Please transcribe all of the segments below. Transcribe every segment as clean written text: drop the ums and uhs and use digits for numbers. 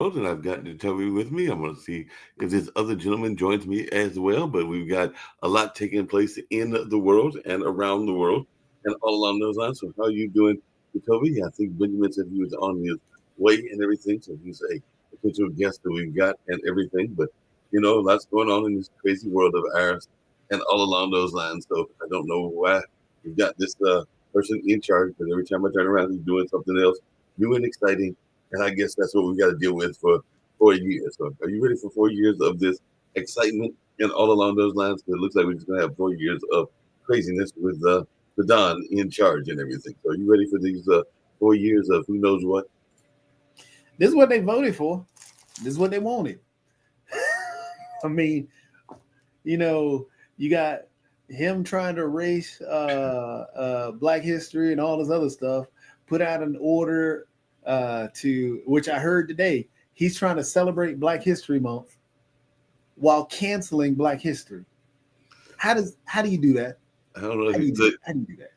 world, and I've got Toby with me. I'm going to see if this other gentleman joins me as well. But we've got a lot taking place in the world and around the world, and all along those lines. So, how are you doing, Toby? I think Benjamin said he was on his way and everything, so he's a potential guest that we've got and everything. But lots going on in this crazy world of ours, and all along those lines. So, I don't know why we've got this person in charge, but every time I turn around, he's doing something else new and exciting. And I guess that's what we got to deal with for 4 years. So, are you ready for 4 years of this excitement and all along those lines? 'Cause it looks like we're just going to have 4 years of craziness with the Don in charge and everything. So, are you ready for these 4 years of who knows what? This is what they voted for. This is what they wanted. I mean, you know, you got him trying to erase Black history and all this other stuff. Put out an order to which I heard today. He's trying to celebrate Black History Month while canceling Black History. How do you do that? I don't know. How do you do, how do you do that?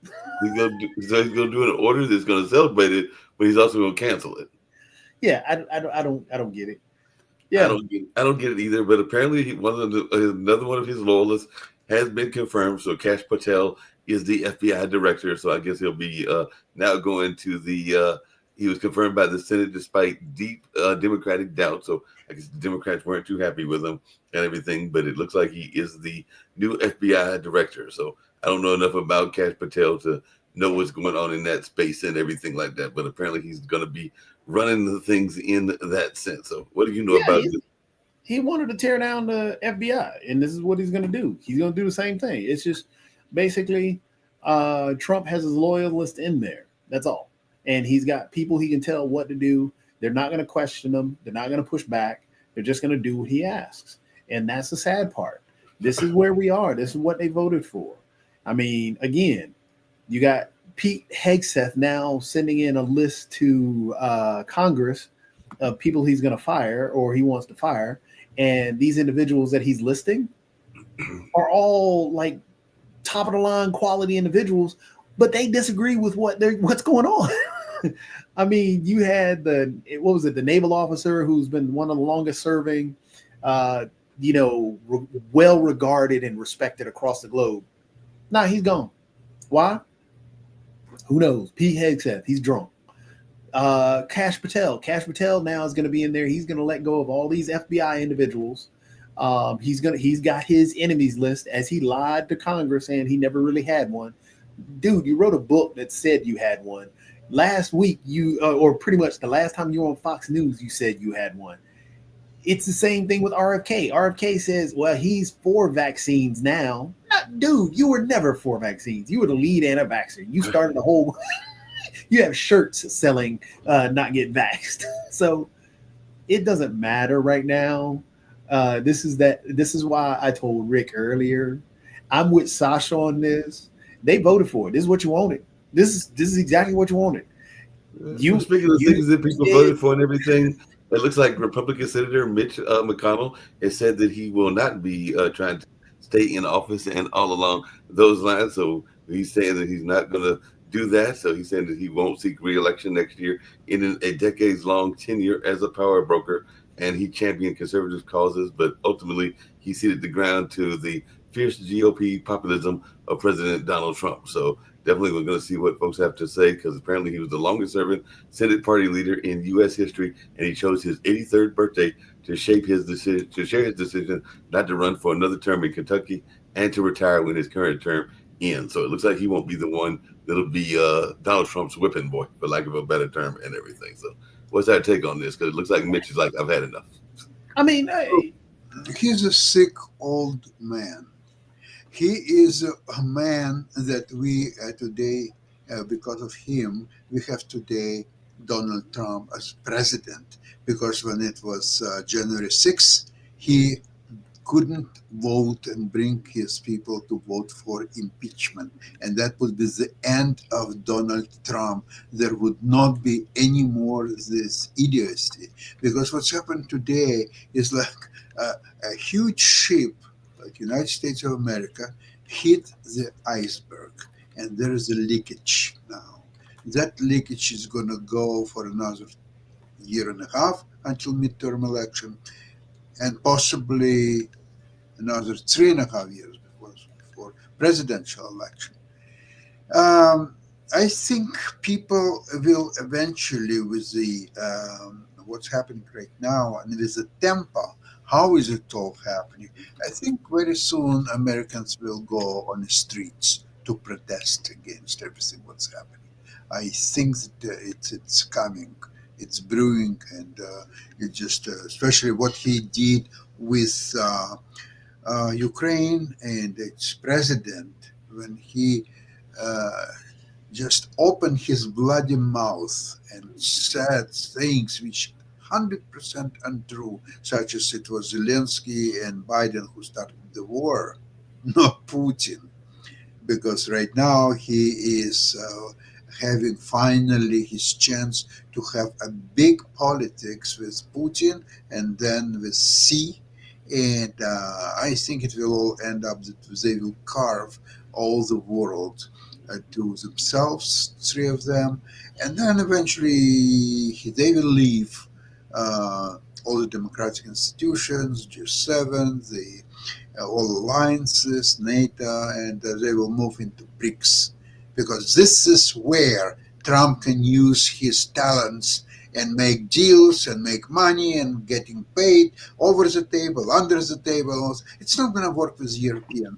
He's gonna do an order that's gonna celebrate it, but he's also gonna cancel it. Yeah, I don't get it. I Yeah, don't get it either. But apparently, another one of his loyalists has been confirmed. So Cash Patel is the FBI director. So I guess he'll be now going to the. He was confirmed by the Senate despite deep Democratic doubt. So I guess the Democrats weren't too happy with him and everything. But it looks like he is the new FBI director. So I don't know enough about Cash Patel to know what's going on in that space and everything like that. But apparently, he's going to be running the things in that sense. So what do you know yeah. about this? He wanted to tear down the FBI, and this is what he's going to do. He's going to do the same thing. It's just basically Trump has his loyalists in there. That's all. And he's got people he can tell what to do. They're not going to question him. They're not going to push back. They're just going to do what he asks. And that's the sad part. This is where we are. This is what they voted for. I mean, again, you got Pete Hegseth now sending in a list to Congress of people he's going to fire or he wants to fire. And these individuals that he's listing are all like top of the line quality individuals, but they disagree with what's going on. I mean, you had the naval officer who's been one of the longest serving, well regarded and respected across the globe. Nah, he's gone. Why? Who knows? Pete Hegseth, he's drunk. Cash Patel. Cash Patel now is going to be in there. He's going to let go of all these FBI individuals. He's got his enemies list as he lied to Congress and he never really had one. Dude, you wrote a book that said you had one. Last week, or pretty much the last time you were on Fox News, you said you had one. It's the same thing with RFK. RFK says, well, he's for vaccines now. Dude, you were never for vaccines. You were the lead anti-vaxxer. You started a whole. You have shirts selling not get vaxxed. So it doesn't matter right now. This is why I told Rick earlier. I'm with Sasha on this. They voted for it. This is what you wanted. This is exactly what you wanted. Speaking of things that people voted for and everything, it looks like Republican Senator Mitch McConnell has said that he will not be trying to stay in office and all along those lines. So he's saying that he's not going to do that. So he's saying that he won't seek re-election next year in a decades-long tenure as a power broker. And he championed conservative causes, but ultimately he ceded the ground to the fierce GOP populism of President Donald Trump. So definitely we're going to see what folks have to say, because apparently he was the longest serving Senate party leader in U.S. history, and he chose his 83rd birthday to share his decision not to run for another term in Kentucky and to retire when his current term ends. So it looks like he won't be the one that'll be Donald Trump's whipping boy, for lack of a better term, and everything. So what's our take on this? Because it looks like Mitch is like, I've had enough. I mean, hey. He's a sick old man. He is a man that we today, because of him, we have today Donald Trump as president. Because when it was January 6th, he couldn't vote and bring his people to vote for impeachment. And that would be the end of Donald Trump. There would not be any more this idiocy. Because what's happened today is like a huge ship, like United States of America, hit the iceberg. And there is a leakage now. That leakage is going to go for another year and a half until midterm election, and possibly another 3.5 years before presidential election. I think people will eventually, with the what's happening right now and with the tempo, how is it all happening? I think very soon Americans will go on the streets to protest against everything what's happening. I think that it's coming, it's brewing, and it just especially what he did with Ukraine and its president when he uh, just opened his bloody mouth and said things which 100% untrue, such as it was Zelensky and Biden who started the war, not Putin, because right now he is having finally his chance to have a big politics with Putin and then with Xi. And I think it will all end up that they will carve all the world to themselves, three of them, and then eventually they will leave all the democratic institutions, G7, the all alliances, NATO, and they will move into BRICS because this is where Trump can use his talents and make deals and make money and getting paid over the table, under the table. It's not going to work with European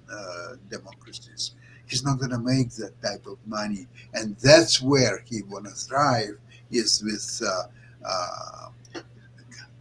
democracies. He's not going to make that type of money, and that's where he want to thrive is with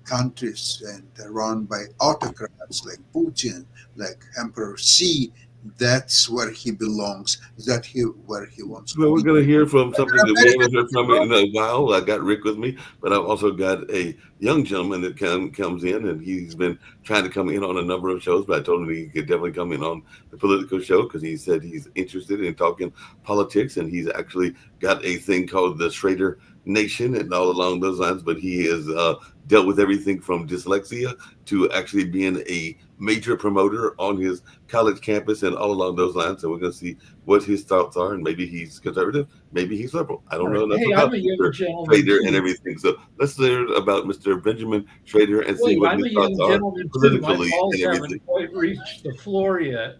countries and run by autocrats like Putin, like Emperor Xi. That's where he belongs. Where he wants to Well, we're be. going to hear from something that we haven't heard from in a while. I got Rick with me, but I've also got a young gentleman that comes in, and he's been trying to come in on a number of shows, but I told him he could definitely come in on the political show because he said he's interested in talking politics, and he's actually got a thing called the Schrader Nation and all along those lines, but he has dealt with everything from dyslexia to actually being a major promoter on his college campus and all along those lines. So we're going to see what his thoughts are, and maybe he's conservative, maybe he's liberal. I don't know enough about Mr. Schrader and everything. So let's learn about Mr. Benjamin Schrader and see what his thoughts are politically and everything. Quite reached the floor yet.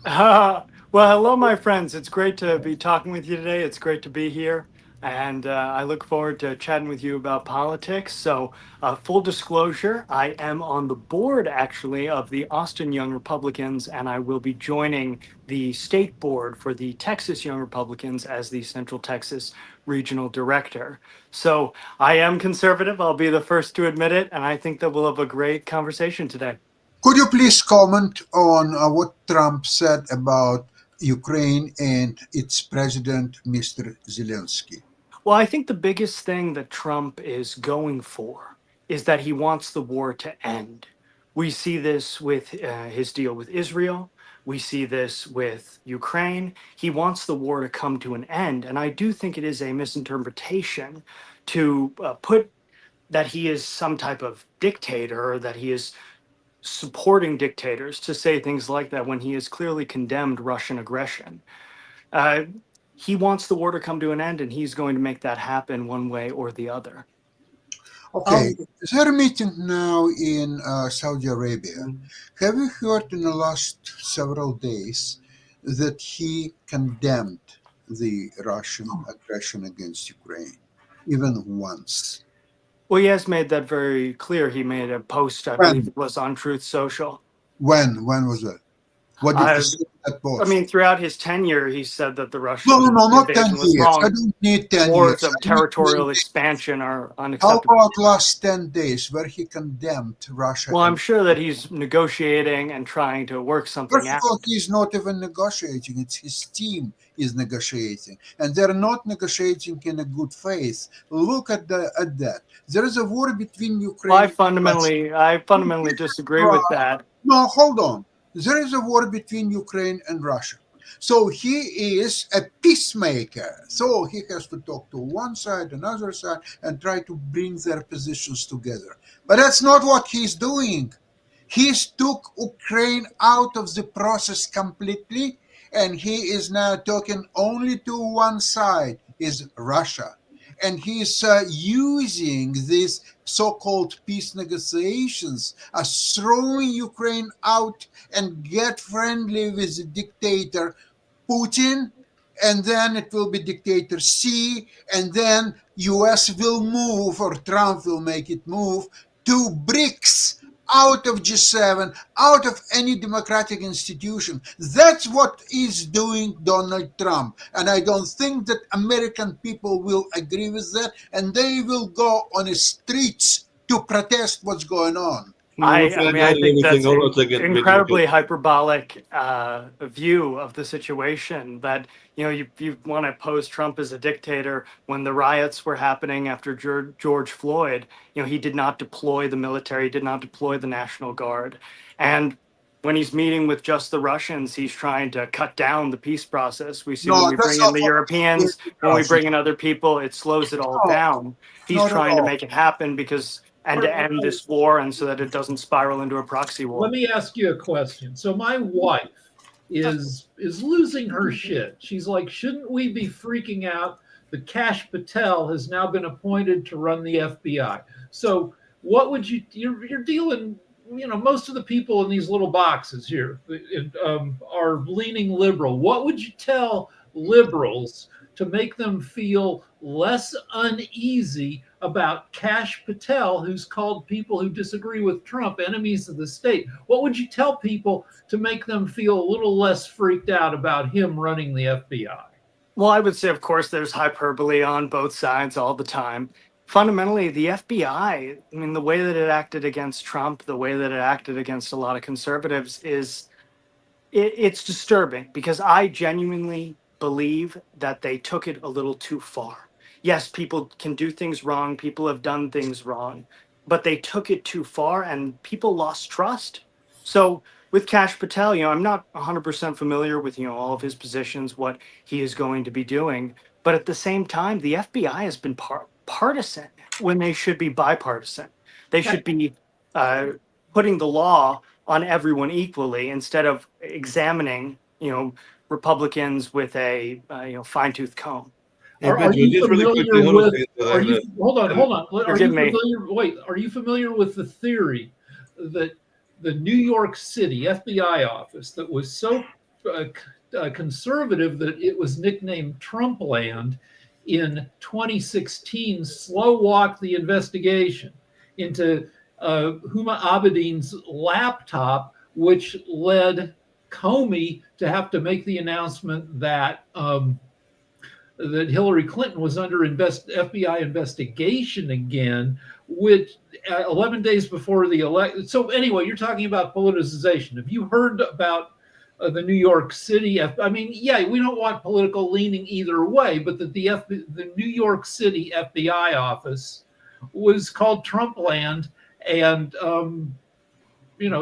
Well, hello, my friends. It's great to be talking with you today. It's great to be here. And I look forward to chatting with you about politics. So, full disclosure, I am on the board actually of the Austin Young Republicans, and I will be joining the state board for the Texas Young Republicans as the Central Texas Regional Director. So, I am conservative. I'll be the first to admit it. And I think that we'll have a great conversation today. Could you please comment on what Trump said about Ukraine and its president, Mr. Zelensky? Well, I think the biggest thing that Trump is going for is that he wants the war to end. We see this with his deal with Israel. We see this with Ukraine. He wants the war to come to an end. And I do think it is a misinterpretation to put that he is some type of dictator or that he is supporting dictators to say things like that when he has clearly condemned Russian aggression. He wants the war to come to an end, and he's going to make that happen one way or the other. Okay, they're meeting now in Saudi Arabia. Have you heard in the last several days that he condemned the Russian aggression against Ukraine, even once? Well, he has made that very clear. He made a post, I believe it was on Truth Social. When was that? What did he say in that post? I mean, throughout his tenure, he said that the Russian No, not 10 invasion was years. wrong. I don't need 10 Wars years. of territorial expansion are How unacceptable. about last 10 days where he condemned Russia? Well, I'm sure that he's negotiating and trying to work something First of out. all, he's not even negotiating. It's his team is negotiating. And they're not negotiating in a good faith. Look at that. There is a war between Ukraine Well, I fundamentally disagree with that. No, hold on. There is a war between Ukraine and Russia. So he is a peacemaker. So he has to talk to one side, another side, and try to bring their positions together. But that's not what he's doing. He's took Ukraine out of the process completely, and he is now talking only to one side, is Russia. and he's using these so-called peace negotiations as throwing Ukraine out and get friendly with the dictator Putin, and then it will be dictator C, and then US will move, or Trump will make it move, to BRICS, out of G7, out of any democratic institution. That's what is doing Donald Trump. And I don't think that American people will agree with that, and they will go on the streets to protest what's going on. I mean, I think that's Hold on a second, incredibly hyperbolic view of the situation. That you want to pose Trump as a dictator when the riots were happening after George Floyd. He did not deploy the military, did not deploy the National Guard, and when he's meeting with just the Russians, he's trying to cut down the peace process. We see when we bring in the Europeans, when we bring in other people, it slows it all down. He's trying to make it happen because. And to end this war, and so that it doesn't spiral into a proxy war. Let me ask you a question. So my wife is losing her shit. She's like, shouldn't we be freaking out that Kash Patel has now been appointed to run the FBI? So what would you're dealing, most of the people in these little boxes here are leaning liberal. What would you tell liberals to make them feel less uneasy about Kash Patel, who's called people who disagree with Trump enemies of the state? What would you tell people to make them feel a little less freaked out about him running the FBI? Well, I would say, of course, there's hyperbole on both sides all the time. Fundamentally, the FBI, I mean, the way that it acted against Trump, the way that it acted against a lot of conservatives it's disturbing, because I genuinely believe that they took it a little too far. Yes, people can do things wrong. People have done things wrong, but they took it too far and people lost trust. So with Kash Patel, I'm not 100% familiar with, all of his positions, what he is going to be doing. But at the same time, the FBI has been partisan when they should be bipartisan. They should be putting the law on everyone equally instead of examining, Republicans with a fine-tooth comb. Are you familiar with? Hold on. Are you familiar with the theory that the New York City FBI office that was so conservative that it was nicknamed Trumpland in 2016 slow walked the investigation into Huma Abedin's laptop, which led Comey to have to make the announcement that that Hillary Clinton was under FBI investigation again, which 11 days before the election. So anyway, you're talking about politicization. Have you heard about the New York City? I mean, yeah, we don't want political leaning either way, but that the New York City FBI office was called Trumpland, and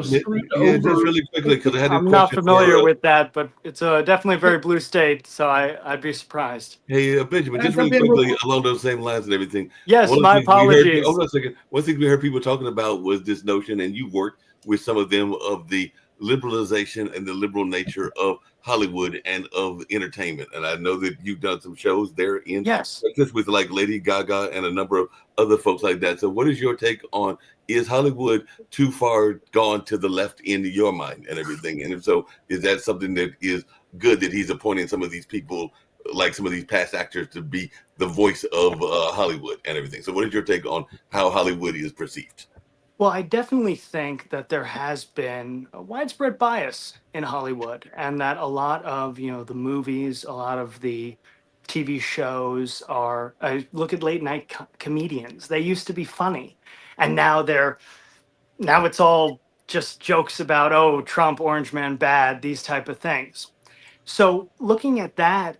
screwed over. Just really quickly, because I had I'm not familiar with that, but it's definitely a very blue state, so I'd be surprised. Hey, Benjamin, just really quickly along those same lines and everything. Yes, my apologies. Hold on a second. One thing we heard people talking about was this notion, and you worked with some of them, of the liberalization and the liberal nature of Hollywood and of entertainment. And I know that you've done some shows there in Texas with like Lady Gaga and a number of other folks like that. So what is your take on, is Hollywood too far gone to the left in your mind and everything? And if so, is that something that is good, that he's appointing some of these people, like some of these past actors, to be the voice of Hollywood and everything? So what is your take on how Hollywood is perceived? Well, I definitely think that there has been a widespread bias in Hollywood, and that a lot of, the movies, a lot of the TV shows are, look at late night comedians. They used to be funny, and now it's all just jokes about, oh, Trump, Orange Man bad, these type of things. So looking at that,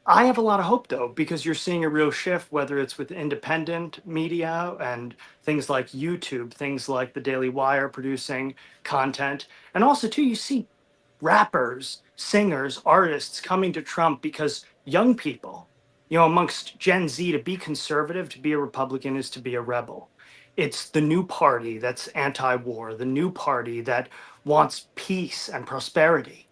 I have a lot of hope, though, because you're seeing a real shift, whether it's with independent media and things like YouTube, things like the Daily Wire producing content. And also, too, you see rappers, singers, artists coming to Trump because young people, amongst Gen Z, to be conservative, to be a Republican is to be a rebel. It's the new party that's anti-war, the new party that wants peace and prosperity.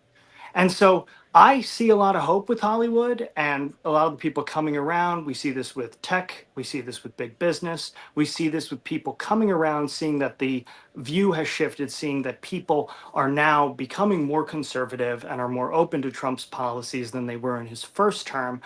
And so I see a lot of hope with Hollywood and a lot of the people coming around. We see this with tech. We see this with big business. We see this with people coming around, seeing that the view has shifted, seeing that people are now becoming more conservative and are more open to Trump's policies than they were in his first term.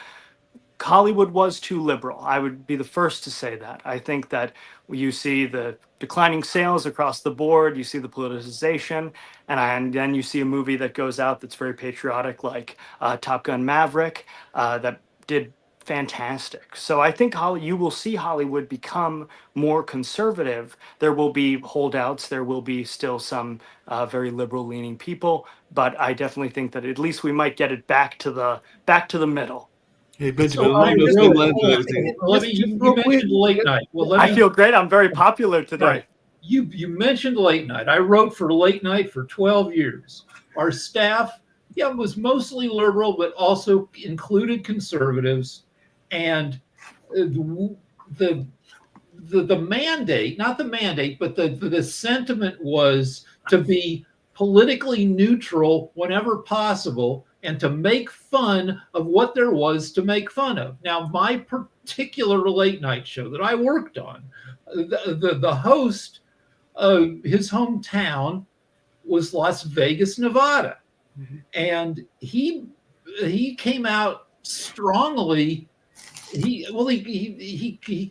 Hollywood was too liberal. I would be the first to say that. I think that you see the declining sales across the board, you see the politicization, and then you see a movie that goes out that's very patriotic, like Top Gun Maverick, that did fantastic. So I think you will see Hollywood become more conservative. There will be holdouts. There will be still some very liberal-leaning people, but I definitely think that at least we might get it back to the middle. Hey, Benjamin, So let me know you real quick. mentioned late night. Well, let I me, feel great. I'm very popular today. right. You mentioned late night. I wrote for late night for 12 years. Our staff, was mostly liberal, but also included conservatives. And the mandate, not the mandate, but the sentiment was to be politically neutral whenever possible and to make fun of what there was to make fun of. Now, my particular late night show that I worked on, the host, his hometown was Las Vegas, Nevada. Mm-hmm. And he came out strongly. He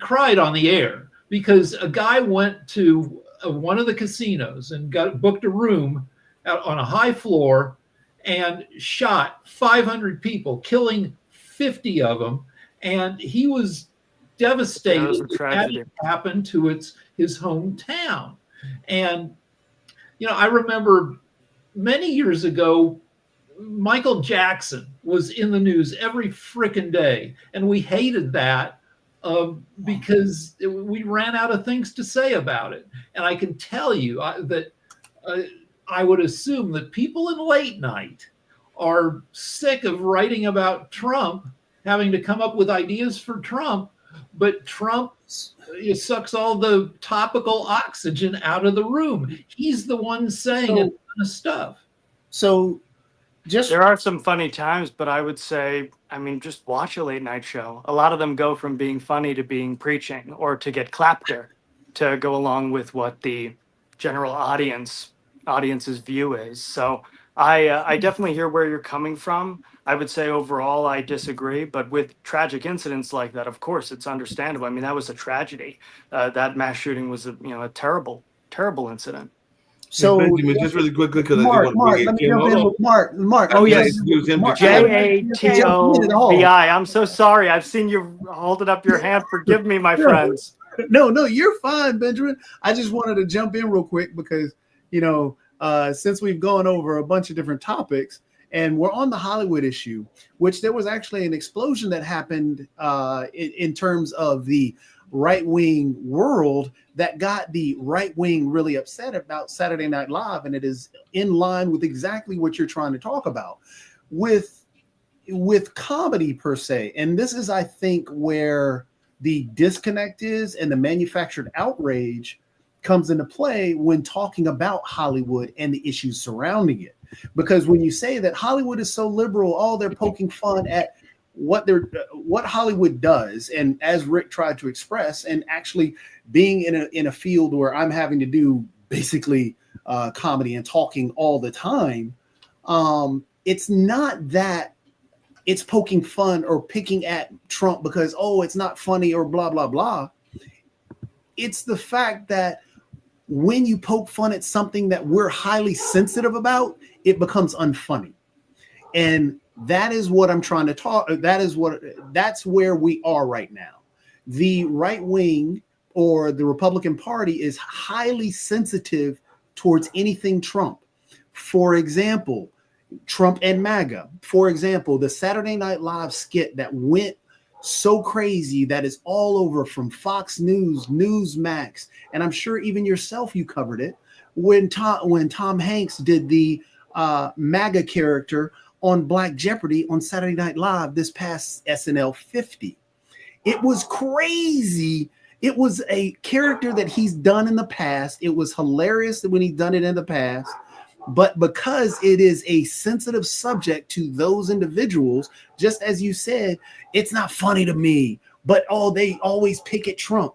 cried on the air because a guy went to one of the casinos and booked a room out on a high floor and shot 500 people, killing 50 of them. And he was devastated that it happened to his hometown. And, I remember many years ago, Michael Jackson was in the news every frickin' day. And we hated that because we ran out of things to say about it. And I can tell you that I would assume that people in late night are sick of writing about Trump, having to come up with ideas for Trump, but Trump sucks all the topical oxygen out of the room. He's the one saying a ton of stuff. So there are some funny times, but I would say, just watch a late night show. A lot of them go from being funny to being preaching or to get clapter to go along with what the general audience's view is. So I definitely hear where you're coming from. I would say overall I disagree, but with tragic incidents like that, of course, it's understandable. That was a tragedy. That mass shooting was a terrible, terrible incident. So Benjamin, just really quickly, because I want to bring in Mark. Oh yes, JATOVI. I'm so sorry. I've seen you holding up your hand. Forgive me, my friends. No, you're fine, Benjamin. I just wanted to jump in real quick because since we've gone over a bunch of different topics and we're on the Hollywood issue, which there was actually an explosion that happened in terms of the right-wing world that got the right wing really upset about Saturday Night Live, and it is in line with exactly what you're trying to talk about with comedy per se. And this is, I think, where the disconnect is and the manufactured outrage comes into play when talking about Hollywood and the issues surrounding it. Because when you say that Hollywood is so liberal, they're poking fun at what Hollywood does, and as Rick tried to express, and actually being in a field where I'm having to do basically comedy and talking all the time, it's not that it's poking fun or picking at Trump because it's not funny or blah blah blah. It's the fact that when you poke fun at something that we're highly sensitive about, it becomes unfunny. And that is what I'm trying to talk. That's where we are right now. The right wing or the Republican Party is highly sensitive towards anything Trump. For example, Trump and MAGA. For example, the Saturday Night Live skit that went so crazy that is all over from Fox News, Newsmax, and I'm sure even yourself, you covered it when Tom Hanks did the MAGA character on Black Jeopardy on Saturday Night Live this past SNL 50. It was crazy. It was a character that he's done in the past. It was hilarious when he's done it in the past. But because it is a sensitive subject to those individuals, just as you said, it's not funny to me. But oh, they always pick at Trump.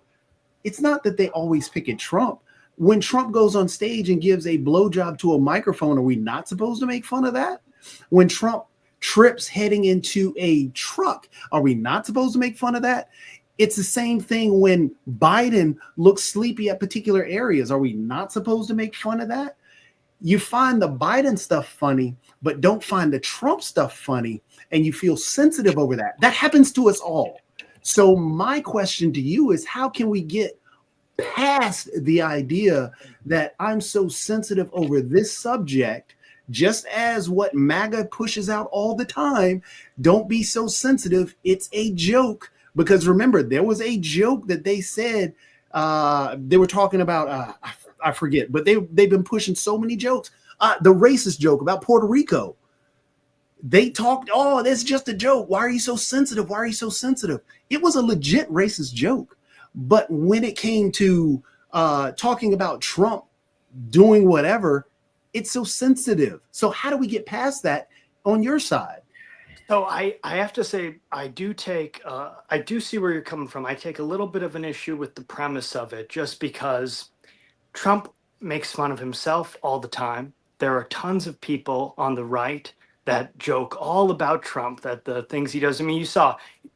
It's not that they always pick at Trump. When Trump goes on stage and gives a blowjob to a microphone, are we not supposed to make fun of that? When Trump trips heading into a truck, are we not supposed to make fun of that? It's the same thing when Biden looks sleepy at particular areas. Are we not supposed to make fun of that? You find the Biden stuff funny, but don't find the Trump stuff funny, and you feel sensitive over that. That happens to us all. So my question to you is, how can we get past the idea that I'm so sensitive over this subject, just as what MAGA pushes out all the time? Don't be so sensitive. It's a joke. Because remember, there was a joke that they said, they were talking about, I forget, but they've been pushing so many jokes. The racist joke about Puerto Rico. They talked, oh, that's just a joke. Why are you so sensitive? Why are you so sensitive? It was a legit racist joke. But when it came to talking about Trump doing whatever, it's so sensitive. So how do we get past that on your side? So I have to say, I do see where you're coming from. I take a little bit of an issue with the premise of it, just because Trump makes fun of himself all the time. There are tons of people on the right that joke all about Trump, that the things he does. I mean, you saw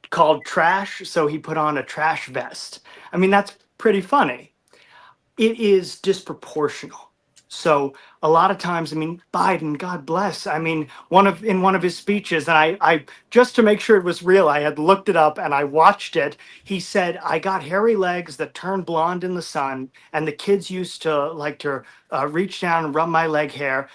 called trash, so he put on a trash vest. I mean, that's pretty funny. It is disproportional. So a lot of times, I mean, Biden, God bless. I mean, in one of his speeches, and I just to make sure it was real, I had looked it up and I watched it. He said, "I got hairy legs that turned blonde in the sun, and the kids used to like to reach down and rub my leg hair,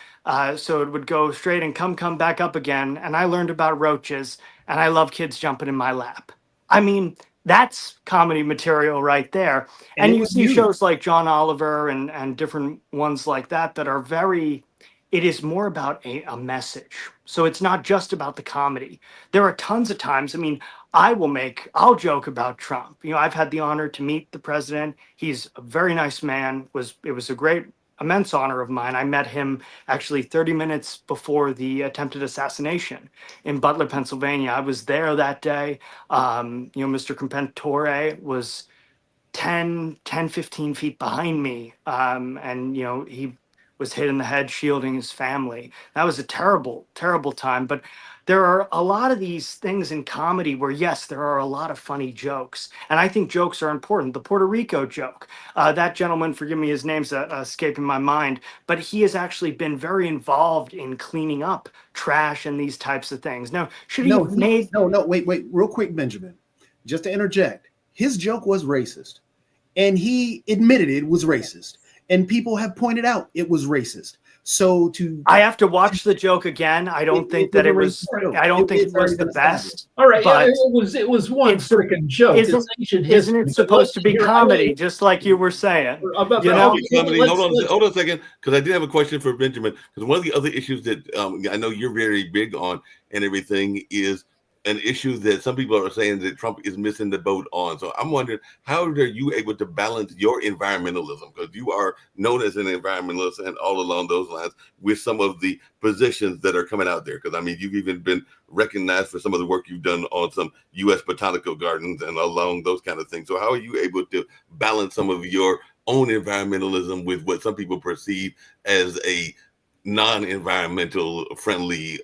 so it would go straight and come back up again. And I learned about roaches, and I love kids jumping in my lap." I mean, that's comedy material right there. And you see shows like John Oliver and different ones like that are very, it is more about a message. So it's not just about the comedy. There are tons of times, I mean, I'll joke about Trump. You know, I've had the honor to meet the president. He's a very nice man. It was a great, immense honor of mine. I met him actually 30 minutes before the attempted assassination in Butler, Pennsylvania. I was there that day. Mr. Compentore was 15 feet behind me. He was hit in the head shielding his family. That was a terrible, terrible time. But there are a lot of these things in comedy where, yes, there are a lot of funny jokes. And I think jokes are important. The Puerto Rico joke, that gentleman, forgive me, his name's escaping my mind, but he has actually been very involved in cleaning up trash and these types of things. Now, wait, real quick, Benjamin, just to interject. His joke was racist, and he admitted it was racist, and people have pointed out it was racist. So I have to watch the joke again. I don't think it was the best. All right, yeah, it was one freaking joke. Isn't it supposed to be comedy, just like you were saying? Hold on a second, because I did have a question for Benjamin. Because one of the other issues that I know you're very big on and everything is an issue that some people are saying that Trump is missing the boat on. So I'm wondering, how are you able to balance your environmentalism? Because you are known as an environmentalist and all along those lines with some of the positions that are coming out there. Because, I mean, you've even been recognized for some of the work you've done on some U.S. botanical gardens and along those kind of things. So how are you able to balance some of your own environmentalism with what some people perceive as a non-environmental friendly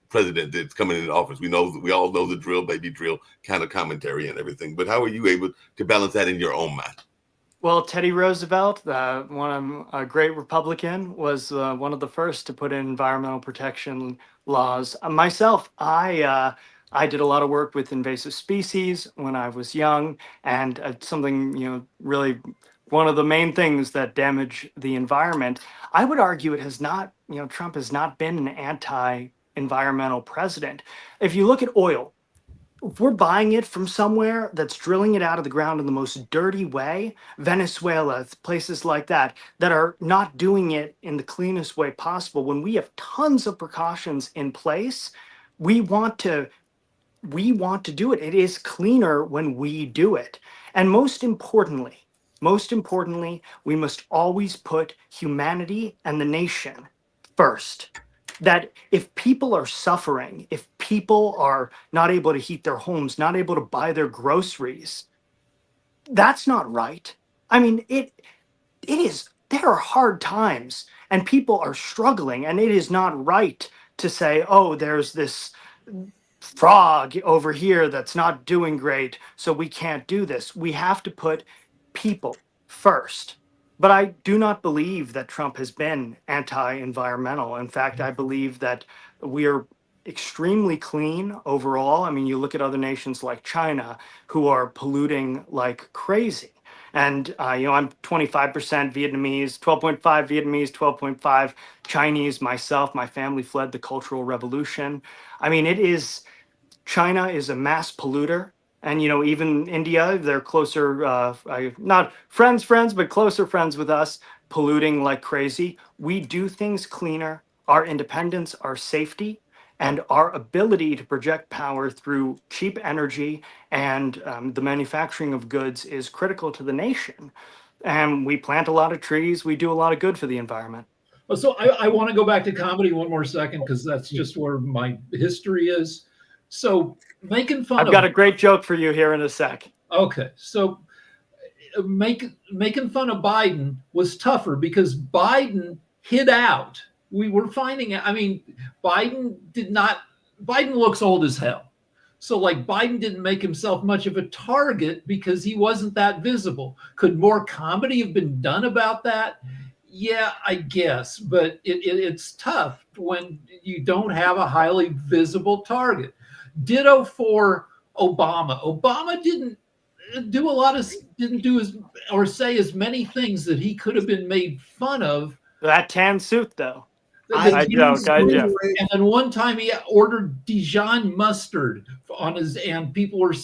president that's coming into office? We all know the drill, baby drill kind of commentary and everything, but how are you able to balance that in your own mind? Well, Teddy Roosevelt, a great Republican, was one of the first to put in environmental protection laws. Myself, I did a lot of work with invasive species when I was young, and something, really one of the main things that damage the environment. I would argue it has not, Trump has not been an anti-environmental president. If you look at oil, if we're buying it from somewhere that's drilling it out of the ground in the most dirty way, Venezuela, places like that are not doing it in the cleanest way possible, when we have tons of precautions in place, we want to do it. It is cleaner when we do it. And most importantly, we must always put humanity and the nation first. That if people are suffering, if people are not able to heat their homes, not able to buy their groceries, that's not right. I mean, it is, there are hard times and people are struggling, and it is not right to say, oh, there's this frog over here that's not doing great, so we can't do this. We have to put people first. But I do not believe that Trump has been anti-environmental. In fact, I believe that we are extremely clean overall. I mean, you look at other nations like China who are polluting like crazy. And, I'm 25% Vietnamese, 12.5 Vietnamese, 12.5 Chinese. Myself, my family fled the Cultural Revolution. I mean, China is a mass polluter. And, even India, they're closer, not friends, but closer friends with us, polluting like crazy. We do things cleaner. Our independence, our safety, and our ability to project power through cheap energy and the manufacturing of goods is critical to the nation. And we plant a lot of trees. We do a lot of good for the environment. So I want to go back to comedy one more second, because that's just where my history is. So making fun I've got a great joke for you here in a sec. Okay. So making fun of Biden was tougher because Biden hid out. We were finding out. I mean, Biden looks old as hell. So like Biden didn't make himself much of a target because he wasn't that visible. Could more comedy have been done about that? Yeah, I guess. But it's tough when you don't have a highly visible target. Ditto for Obama. Obama didn't say as many things that he could have been made fun of. That tan suit, though. I joke. And then one time he ordered Dijon mustard on his, and people were,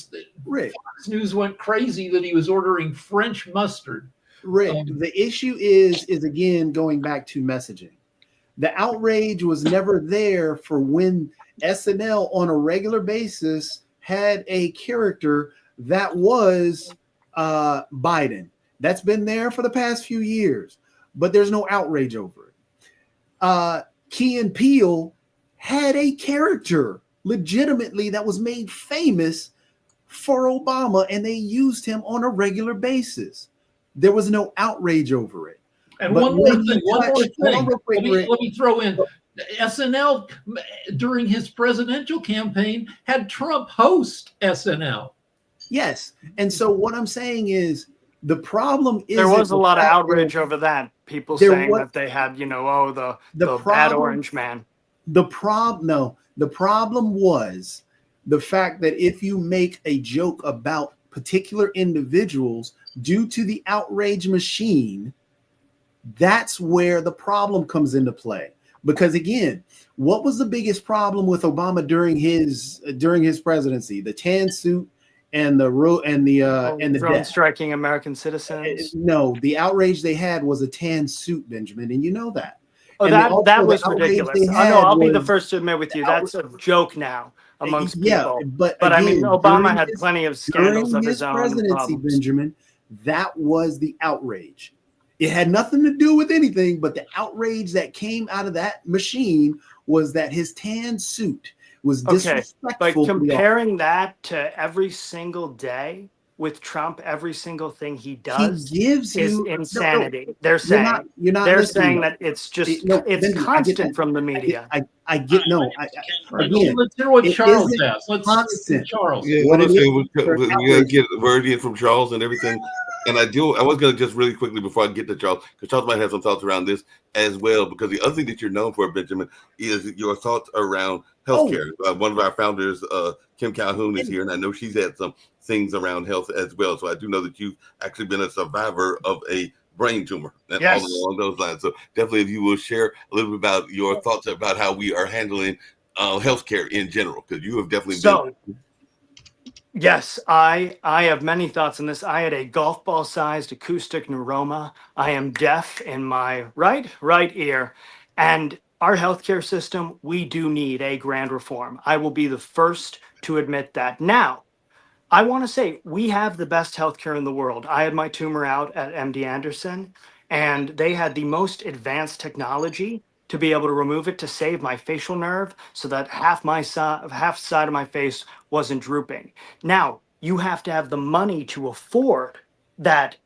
Rick, Fox News went crazy that he was ordering French mustard. Rick, the issue is again going back to messaging. The outrage was never there for when SNL on a regular basis had a character that was Biden. That's been there for the past few years, but there's no outrage over it. Key and Peele had a character legitimately that was made famous for Obama, and they used him on a regular basis. There was no outrage over it. And one more thing. Let me throw in. SNL during his presidential campaign had Trump host SNL. Yes. And so what I'm saying is the problem is there was a lot of outrage over that. People saying that they had, the bad orange man. The problem was the fact that if you make a joke about particular individuals due to the outrage machine, that's where the problem comes into play. Because again, what was the biggest problem with Obama during his presidency? The tan suit and the drone striking American citizens. No, the outrage they had was a tan suit, Benjamin, and you know that. Oh, that was ridiculous. I'll be the first to admit with you that's a joke now amongst people. But again, I mean, Obama had plenty of scandals of his own presidency, Benjamin. That was the outrage. It had nothing to do with anything, but the outrage that came out of that machine was that his tan suit was disrespectful. But comparing that to every single day with Trump, every single thing he does is insanity. No, they're saying they're saying that it's just it's constant from the media. I get no. Again, let's hear what Charles has. Let's see Charles. Yeah, we gotta get a word in from Charles and everything. And I was going to just really quickly before I get to Charles, because Charles might have some thoughts around this as well, because the other thing that you're known for, Benjamin, is your thoughts around healthcare. One of our founders, Kim Calhoun, is here, and I know she's had some things around health as well. So I do know that you've actually been a survivor of a brain tumor and all along those lines. So definitely, if you will share a little bit about your thoughts about how we are handling healthcare in general, because you have definitely been. Yes, I have many thoughts on this. I had a golf ball sized acoustic neuroma. I am deaf in my right ear. And our healthcare system, we do need a grand reform. I will be the first to admit that. Now, I want to say we have the best healthcare in the world. I had my tumor out at MD Anderson, and they had the most advanced technology to be able to remove it to save my facial nerve so that half side of my face wasn't drooping. Now, you have to have the money to afford that,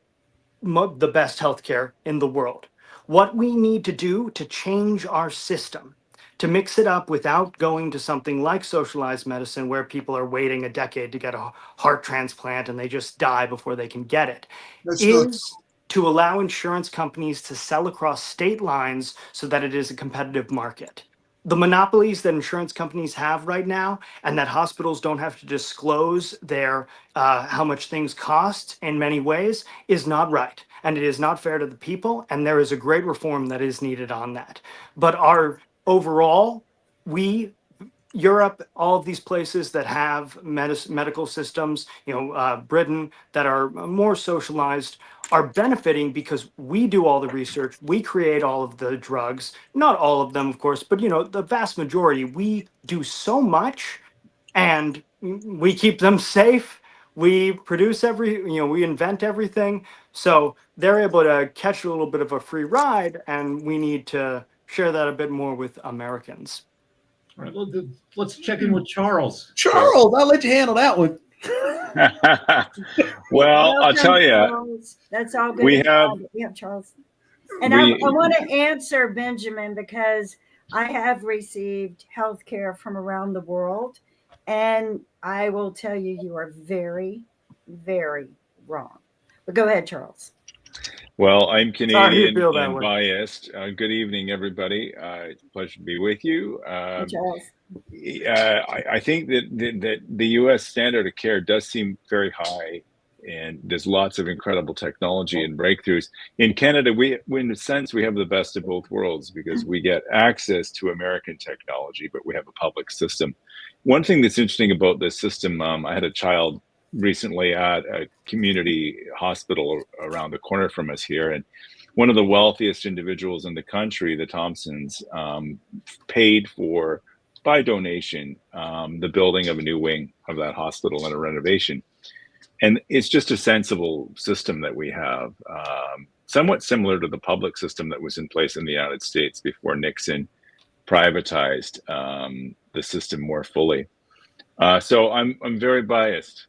the best healthcare in the world. What we need to do to change our system, to mix it up without going to something like socialized medicine where people are waiting a decade to get a heart transplant and they just die before they can get it, is to allow insurance companies to sell across state lines so that it is a competitive market. The monopolies that insurance companies have right now, and that hospitals don't have to disclose their how much things cost in many ways, is not right. And it is not fair to the people. And there is a great reform that is needed on that. But overall, Europe, all of these places that have medical systems, Britain, that are more socialized, are benefiting because we do all the research, we create all of the drugs, not all of them, of course, but the vast majority. We do so much, and we keep them safe. We produce we invent everything, so they're able to catch a little bit of a free ride, and we need to share that a bit more with Americans. All right, let's check in with Charles. Charles, I'll let you handle that one. Well, I'll tell you. Charles. That's all good. We have Charles. And I want to answer Benjamin, because I have received health care from around the world. And I will tell you, you are very, very wrong. But go ahead, Charles. Well, I'm Canadian and biased. Good evening, everybody. Pleasure to be with you. Charles. I think that the U.S. standard of care does seem very high, and there's lots of incredible technology and breakthroughs. In Canada, in a sense, we have the best of both worlds, because we get access to American technology, but we have a public system. One thing that's interesting about this system, I had a child recently at a community hospital around the corner from us here, and one of the wealthiest individuals in the country, the Thompsons, paid for, by donation, the building of a new wing of that hospital and a renovation. And it's just a sensible system that we have, somewhat similar to the public system that was in place in the United States before Nixon privatized the system more fully. So I'm very biased.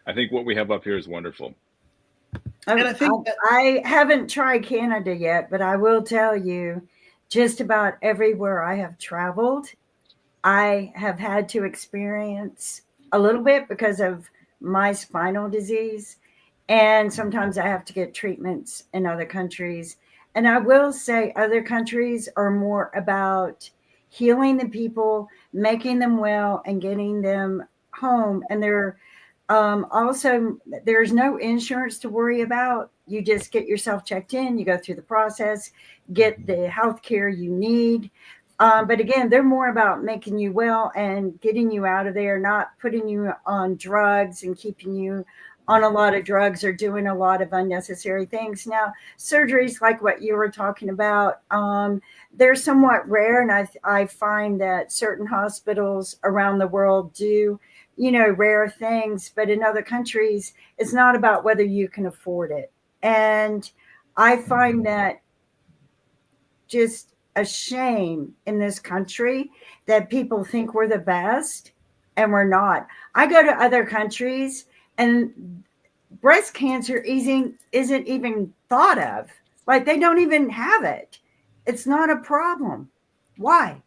I think what we have up here is wonderful. I haven't tried Canada yet, but I will tell you, just about everywhere I have traveled, I have had to experience a little bit because of my spinal disease. And sometimes I have to get treatments in other countries. And I will say other countries are more about healing the people, making them well, and getting them home. And they're also, there's no insurance to worry about. You just get yourself checked in, you go through the process, get the health care you need. But again, they're more about making you well and getting you out of there, not putting you on drugs and keeping you on a lot of drugs or doing a lot of unnecessary things. Now, surgeries like what you were talking about, they're somewhat rare. And I find that certain hospitals around the world do, rare things, but in other countries, it's not about whether you can afford it. And I find that just a shame in this country that people think we're the best and we're not. I go to other countries and breast cancer isn't even thought of. Like, they don't even have it. It's not a problem. Why?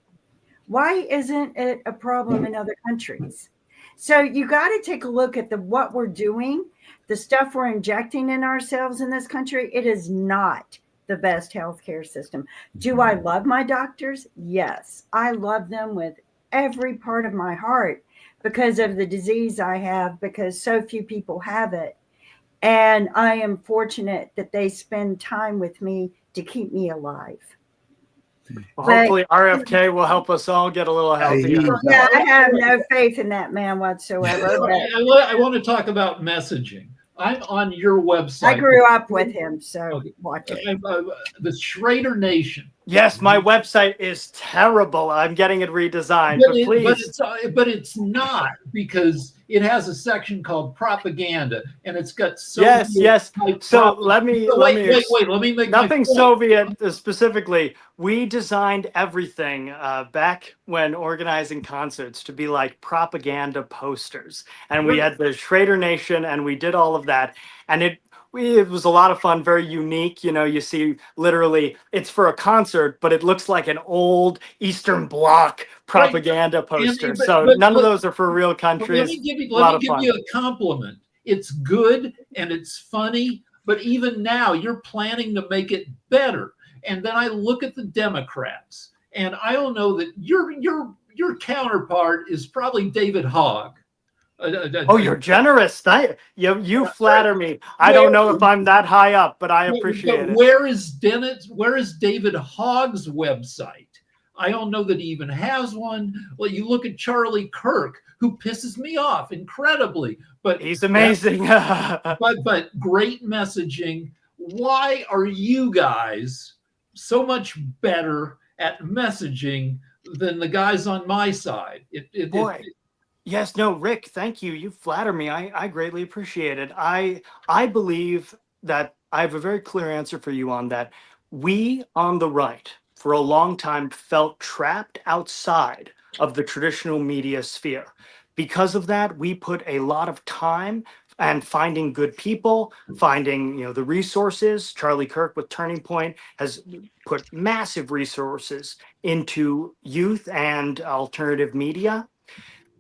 Why isn't it a problem in other countries? So you got to take a look at what we're doing, the stuff we're injecting in ourselves in this country. It is not the best healthcare system. Do I love my doctors? Yes, I love them with every part of my heart because of the disease I have, because so few people have it. And I am fortunate that they spend time with me to keep me alive. Well, hopefully RFK will help us all get a little healthier. Yeah, I have no faith in that man whatsoever. But I want to talk about messaging. I'm on your website. I grew up with him, so watch it. The Schrader Nation. Yes, my website is terrible. I'm getting it redesigned, but please. But it's not, because it has a section called propaganda, and it's got yes. So let me Let me make nothing my point. Soviet specifically. We designed everything back when organizing concerts to be like propaganda posters, and we had the Schrader Nation, and we did all of that, and it was a lot of fun, very unique. You know, you see literally it's for a concert, but it looks like an old Eastern Bloc propaganda poster. So none of those are for real countries. Let me give you a compliment. It's good and it's funny, but even now you're planning to make it better. And then I look at the Democrats, and I don't know that your counterpart is probably David Hogg. Oh, you're generous. You flatter me. I don't know if I'm that high up, but I appreciate it. Where is David Hogg's website? I don't know that he even has one. Well, you look at Charlie Kirk, who pisses me off incredibly, but he's amazing. but great messaging. Why are you guys so much better at messaging than the guys on my side? Yes, no, Rick, thank you. You flatter me. I greatly appreciate it. I believe that I have a very clear answer for you on that. We on the right, for a long time, felt trapped outside of the traditional media sphere. Because of that, we put a lot of time and finding good people, finding the resources. Charlie Kirk with Turning Point has put massive resources into youth and alternative media.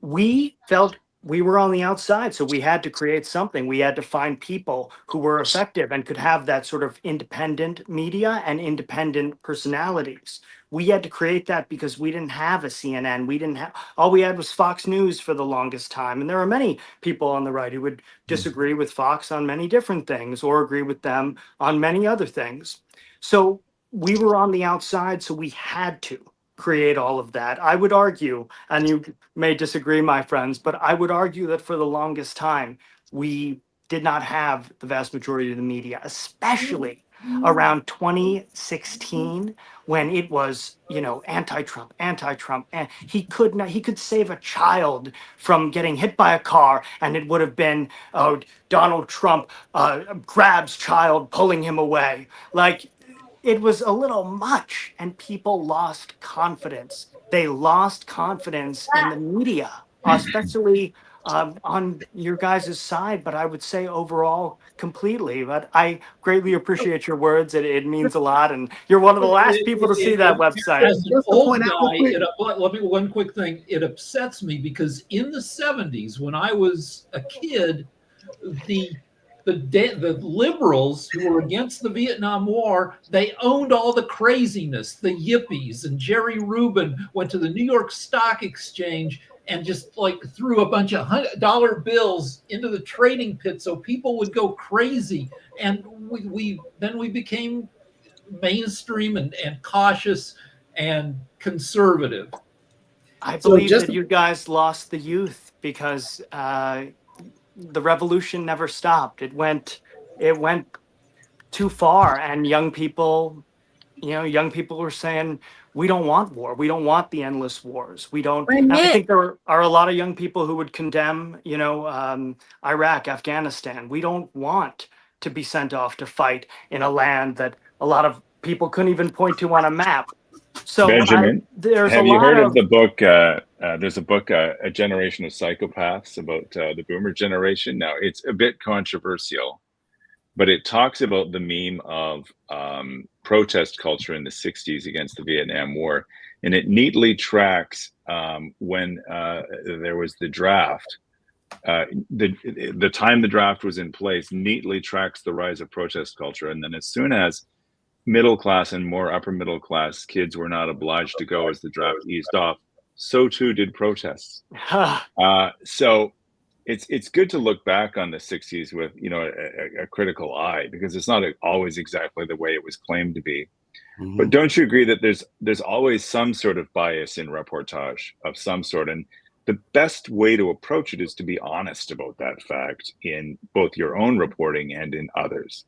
We felt we were on the outside, so we had to create something. We had to find people who were effective and could have that sort of independent media and independent personalities. We had to create that because we didn't have a CNN. All we had was Fox News for the longest time. And there are many people on the right who would disagree with Fox on many different things or agree with them on many other things. So we were on the outside, so we had to create all of that. I would argue, and you may disagree, my friends, but I would argue that for the longest time, we did not have the vast majority of the media, especially around 2016, when it was, anti-Trump, and he could save a child from getting hit by a car, and it would have been, Donald Trump grabs child, pulling him away. It was a little much, and people lost confidence. They lost confidence in the media, especially on your guys' side, but I would say overall completely. But I greatly appreciate your words. It means a lot, and you're one of the last people to see that website. As an old guy, let me one quick thing. It upsets me because in the 70s, when I was a kid, the liberals who were against the Vietnam War, they owned all the craziness, the yippies, and Jerry Rubin went to the New York Stock Exchange and just threw a bunch of $100 bills into the trading pit so people would go crazy. And we became mainstream and cautious and conservative. I believe that you guys lost the youth because the revolution never stopped. It went too far, and young people were saying, we don't want war. We don't want the endless wars. We don't. And I think there are a lot of young people who would condemn, Iraq, Afghanistan. We don't want to be sent off to fight in a land that a lot of people couldn't even point to on a map. So Benjamin, have you heard of the book? There's a book, A Generation of Psychopaths, about the boomer generation. Now, it's a bit controversial, but it talks about the meme of protest culture in the 60s against the Vietnam War. And it neatly tracks when there was the draft. The time the draft was in place neatly tracks the rise of protest culture. And then as soon as middle class and more upper middle class kids were not obliged to go as the draft eased off, so too did protests. So it's good to look back on the 60s with a critical eye, because it's not always exactly the way it was claimed to be. Mm-hmm. But don't you agree that there's always some sort of bias in reportage of some sort, and the best way to approach it is to be honest about that fact in both your own reporting and in others?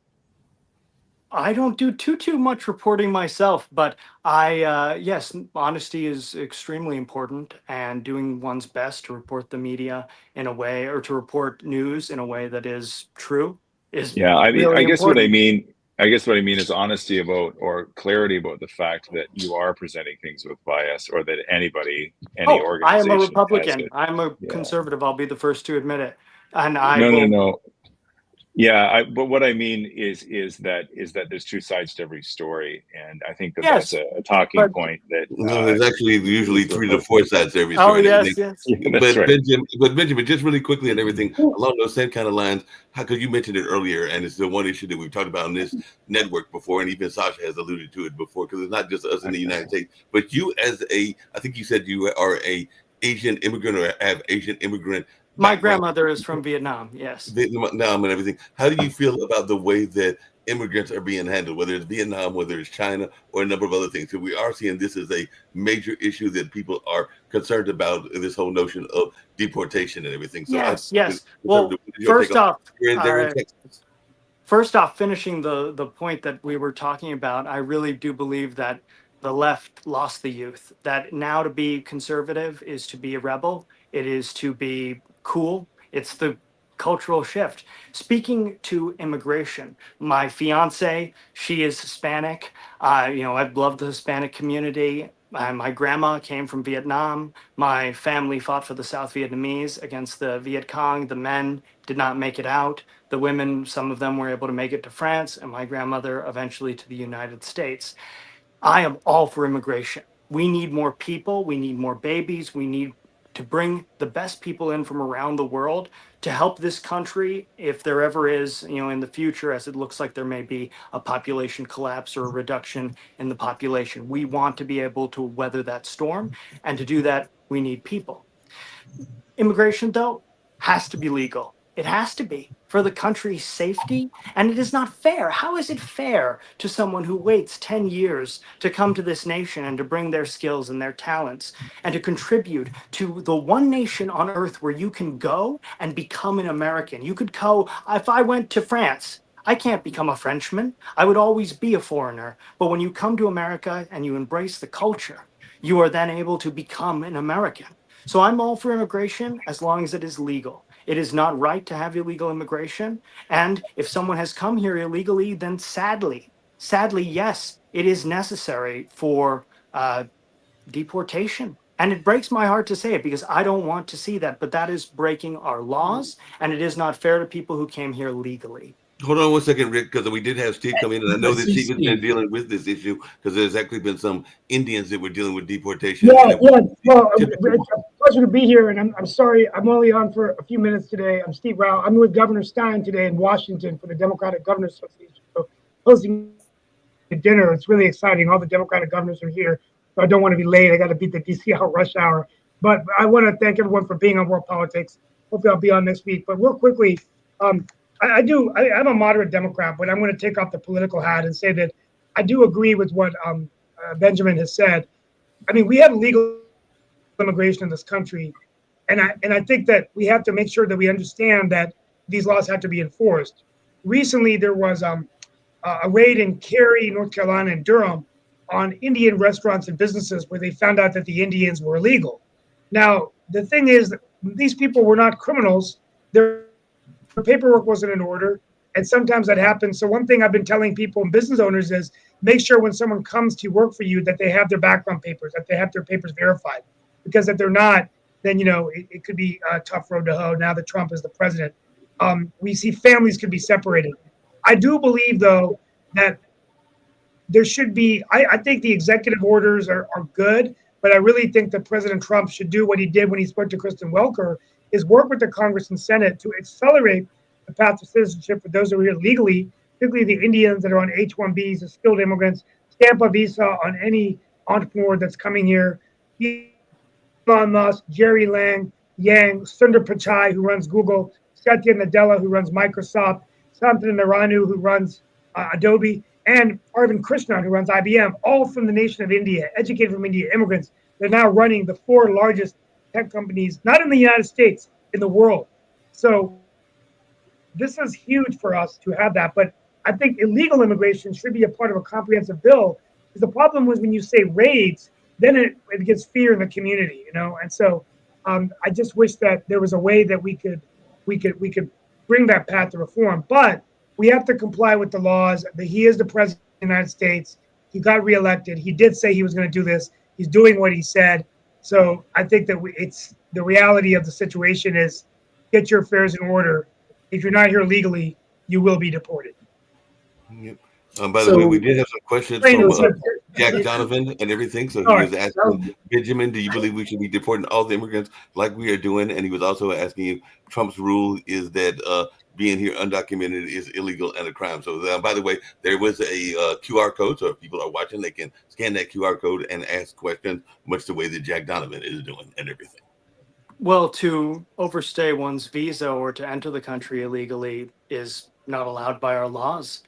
I don't do too much reporting myself, but I yes, honesty is extremely important, and doing one's best to report the media in a way, or to report news in a way that is true, is Yeah, I mean, really important. I guess what I mean is honesty about, or clarity about the fact that you are presenting things with bias, or that anybody, any Oh, I am a organization has Republican. it. I'm a Yeah. conservative. I'll be the first to admit it, and I No, no, will. no. Yeah, but what I mean is that there's two sides to every story, and I think that that's Yes, a talking but point that No, there's actually usually needs 3 to report. 4 sides to every oh story and yes, everything. yes. Yeah, that's right. Benjamin, just really quickly and everything along those same kind of lines, how could you mentioned it earlier, and it's the one issue that we've talked about in this network before, and even Sasha has alluded to it before, because it's not just us in the United States, but you as I think you said you are a Asian immigrant or have Asian immigrant My background. grandmother is from Vietnam. Yes. Vietnam and everything. How do you feel about the way that immigrants are being handled, whether it's Vietnam, whether it's China, or a number of other things? So we are seeing this as a major issue that people are concerned about, this whole notion of deportation and everything. So Yes. Well, first off, you're in there in Texas. first off, finishing the point that we were talking about, I really do believe that the left lost the youth. That now to be conservative is to be a rebel. It is to be cool. It's the cultural shift. Speaking to immigration, my fiance, she is Hispanic. I've loved the Hispanic community. My grandma came from Vietnam. My family fought for the South Vietnamese against the Viet Cong. The men did not make it out. The women, some of them were able to make it to France, and my grandmother eventually to the United States. I am all for immigration. We need more people. We need more babies. We need to bring the best people in from around the world to help this country if there ever is, in the future, as it looks like there may be a population collapse or a reduction in the population. We want to be able to weather that storm. And to do that, we need people. Immigration, though, has to be legal. It has to be for the country's safety. And it is not fair. How is it fair to someone who waits 10 years to come to this nation and to bring their skills and their talents and to contribute to the one nation on earth where you can go and become an American? You could go, if I went to France, I can't become a Frenchman. I would always be a foreigner. But when you come to America and you embrace the culture, you are then able to become an American. So I'm all for immigration as long as it is legal. It is not right to have illegal immigration. And if someone has come here illegally, then sadly, yes, it is necessary for deportation. And it breaks my heart to say it because I don't want to see that, but that is breaking our laws, and it is not fair to people who came here legally. Hold on 1 second, Rick, because we did have Steve come in, and I know that Steve has been dealing with this issue because there's actually been some Indians that were dealing with deportation. Yeah. Well, it's a pleasure to be here, and I'm sorry I'm only on for a few minutes today. I'm Steve Rao. I'm with Governor Stein today in Washington for the Democratic Governors Association. So hosting a dinner. It's really exciting. All the Democratic governors are here, so I don't want to be late. I got to beat the DC out rush hour. But I want to thank everyone for being on World Politics. Hopefully I'll be on next week. But real quickly, I'm a moderate Democrat, but I'm going to take off the political hat and say that I do agree with what Benjamin has said. I mean, we have legal immigration in this country, and I think that we have to make sure that we understand that these laws have to be enforced. Recently, there was a raid in Cary, North Carolina, and Durham on Indian restaurants and businesses where they found out that the Indians were illegal. Now, the thing is that these people were not criminals. Their paperwork wasn't in order, and sometimes that happens. So one thing I've been telling people and business owners is make sure when someone comes to work for you that they have their background papers, that they have their papers verified. Because if they're not, then it could be a tough road to hoe now that Trump is the president. We see families could be separated. I do believe, though, that there should be, I think the executive orders are good, but I really think that President Trump should do what he did when he spoke to Kristen Welker, is work with the Congress and Senate to accelerate the path to citizenship for those who are here legally, particularly the Indians that are on H-1Bs, the skilled immigrants, stamp a visa on any entrepreneur that's coming here. Elon Musk, Jerry Yang, Sundar Pichai, who runs Google, Satya Nadella, who runs Microsoft, Shantanu Naranu, who runs Adobe, and Arvind Krishnan, who runs IBM, all from the nation of India, educated from India, immigrants. They're now running the 4 largest tech companies, not in the United States, in the world. So this is huge for us to have that. But I think illegal immigration should be a part of a comprehensive bill. Because the problem was when you say raids, then it gets fear in the community, you know. And so I just wish that there was a way that we could bring that path to reform. But we have to comply with the laws. That he is the president of the United States. He got reelected. He did say he was going to do this. He's doing what he said. So I think that it's the reality of the situation is get your affairs in order. If you're not here legally, you will be deported. Yep. By the way, we did have some questions from Jack Donovan and everything. So he was asking Benjamin, do you believe we should be deporting all the immigrants like we are doing? And he was also asking you, Trump's rule is that being here undocumented is illegal and a crime. So by the way, there was a QR code. So if people are watching, they can scan that QR code and ask questions, much the way that Jack Donovan is doing and everything. Well, to overstay one's visa or to enter the country illegally is not allowed by our laws.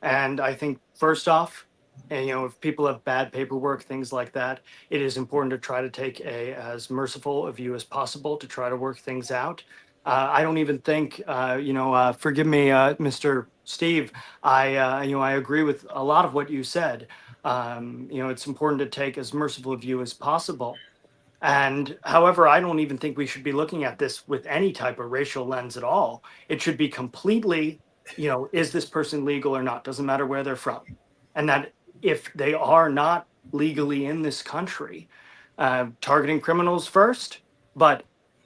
And I think first off, and if people have bad paperwork, things like that, it is important to try to take as merciful a view as possible to try to work things out. I don't even think, forgive me, Mr. Steve, I agree with a lot of what you said. It's important to take as merciful a view as possible. And however, I don't even think we should be looking at this with any type of racial lens at all. It should be completely, is this person legal or not? Doesn't matter where they're from. And that if they are not legally in this country, targeting criminals first, but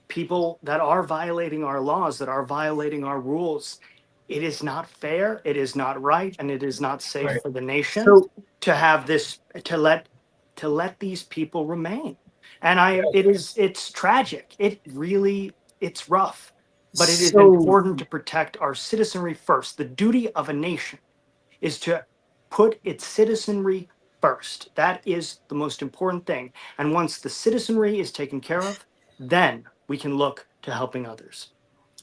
people that are violating our laws, that are violating our rules, it is not fair, it is not right, and it is not safe for the nation to have this, to let these people remain. And it's tragic. It's rough, but it is important to protect our citizenry first. The duty of a nation is to put its citizenry first. That is the most important thing. And once the citizenry is taken care of, then we can look to helping others.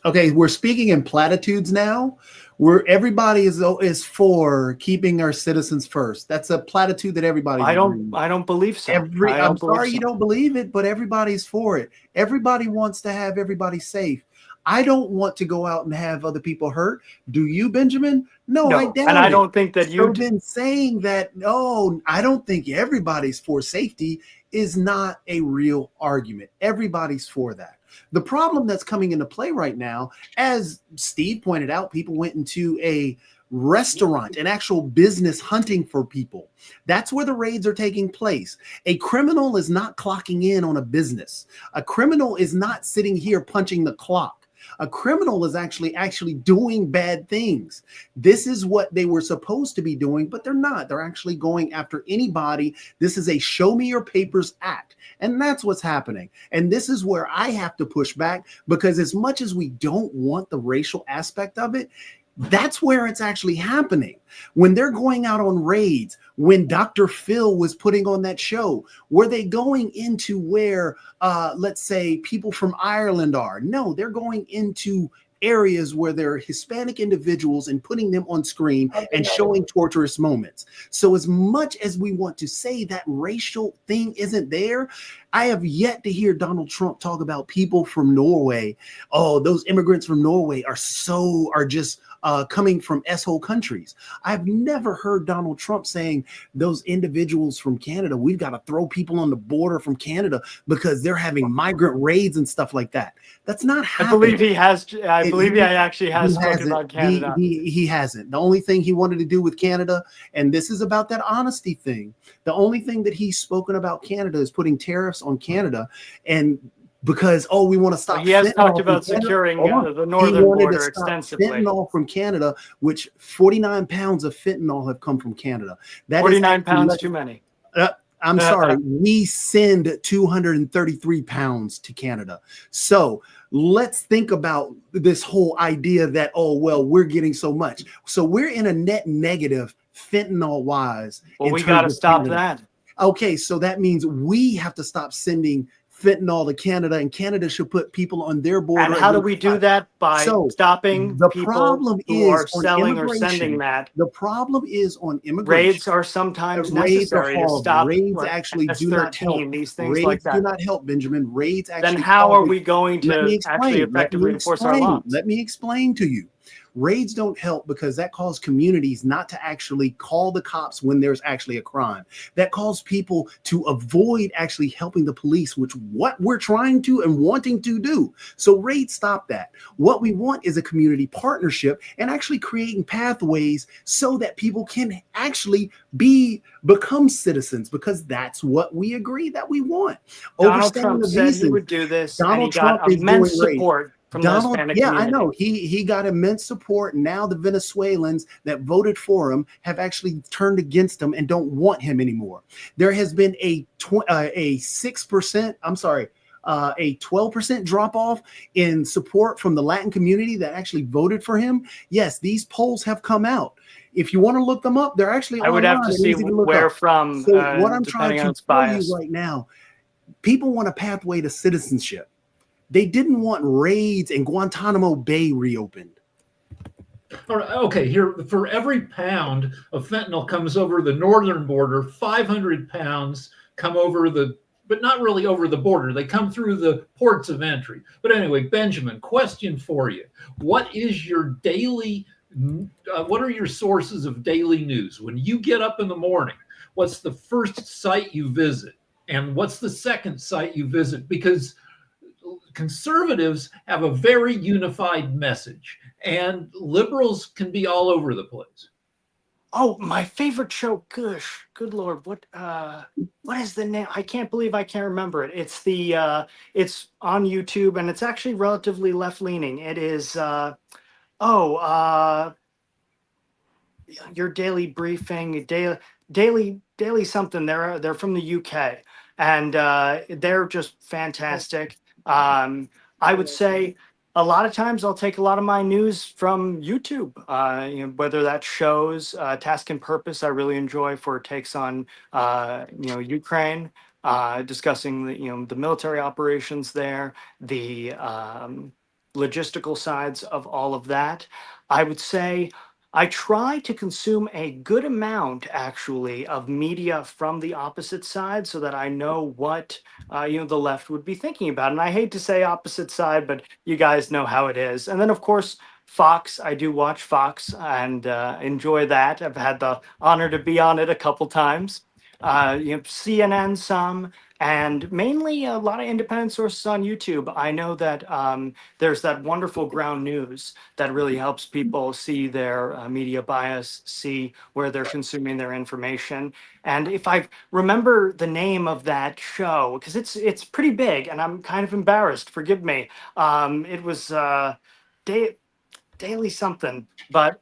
Okay, we're speaking in platitudes now, where everybody is for keeping our citizens first. That's a platitude that everybody. I don't believe so. I'm sorry you don't believe it, but everybody's for it. Everybody wants to have everybody safe. I don't want to go out and have other people hurt. Do you, Benjamin? No, I doubt and I don't think that you've been saying that. No, I don't think everybody's for safety is not a real argument. Everybody's for that. The problem that's coming into play right now, as Steve pointed out, people went into a restaurant, an actual business hunting for people. That's where the raids are taking place. A criminal is not clocking in on a business. A criminal is not sitting here punching the clock. A criminal is actually doing bad things. This is what they were supposed to be doing, but they're not. They're actually going after anybody. This is a show me your papers act. And that's what's happening. And this is where I have to push back, because as much as we don't want the racial aspect of it, that's where it's actually happening. When they're going out on raids, when Dr. Phil was putting on that show, were they going into where, let's say, people from Ireland are? No, they're going into areas where there are Hispanic individuals and putting them on screen and showing torturous moments. So as much as we want to say that racial thing isn't there, I have yet to hear Donald Trump talk about people from Norway. Oh, those immigrants from Norway are just coming from S-hole countries. I've never heard Donald Trump saying those individuals from Canada, we've got to throw people on the border from Canada because they're having migrant raids and stuff like that. That's not happening. I believe he has. I believe he actually has spoken about Canada. He hasn't. The only thing he wanted to do with Canada, and this is about that honesty thing, the only thing that he's spoken about Canada is putting tariffs on Canada, and because we want to stop. He has talked about securing the northern border extensively. Fentanyl from Canada, which 49 pounds of fentanyl have come from Canada. That 49 pounds too many. I'm sorry. We send 233 pounds to Canada. So let's think about this whole idea that, we're getting so much. So we're in a net negative fentanyl wise. Well, we got to stop that. Okay, so that means we have to stop sending fentanyl to Canada, and Canada should put people on their border. And how do we do that? By stopping the people who are selling or sending that. The problem is on immigration. Raids are sometimes necessary to stop. Raids actually do not help. These things raids like that do not help, Benjamin. Raids actually. Then how are we going to actually effectively enforce our laws? Let me explain to you. Raids don't help because that causes communities not to actually call the cops when there's actually a crime. That causes people to avoid actually helping the police, which what we're trying to and wanting to do. So raids stop that. What we want is a community partnership and actually creating pathways so that people can actually become citizens, because that's what we agree that we want. Donald Trump said he would do this, and he got immense support from the Hispanic community. I know he got immense support. Now the Venezuelans that voted for him have actually turned against him and don't want him anymore. There has been a 12% drop off in support from the Latin community that actually voted for him. Yes, these polls have come out. If you want to look them up, they're actually I would have to see where from. So what I'm trying to tell you right now, people want a pathway to citizenship. They didn't want raids and Guantanamo Bay reopened. All right, okay, here, for every pound of fentanyl comes over the northern border, 500 pounds come over but not really over the border. They come through the ports of entry. But anyway, Benjamin, question for you. What is your daily, what are your sources of daily news? When you get up in the morning, what's the first site you visit? And what's the second site you visit? Because conservatives have a very unified message, and liberals can be all over the place. Oh, my favorite show. Gosh, good Lord. What is the name? I can't believe I can't remember it. It's it's on YouTube, and it's actually relatively left leaning. It is, your daily briefing, daily something. They're from the UK, and they're just fantastic. I would say a lot of times I'll take a lot of my news from YouTube, whether that shows Task and Purpose. I really enjoy for takes on, Ukraine, discussing the military operations there, the logistical sides of all of that. I would say I try to consume a good amount, actually, of media from the opposite side so that I know what, the left would be thinking about. And I hate to say opposite side, but you guys know how it is. And then, of course, Fox. I do watch Fox and enjoy that. I've had the honor to be on it a couple times. CNN some, and mainly a lot of independent sources on YouTube. I know that there's that wonderful Ground News that really helps people see their media bias, see where they're consuming their information. And if I remember the name of that show, because it's pretty big, and I'm kind of embarrassed, forgive me. It was Daily something, but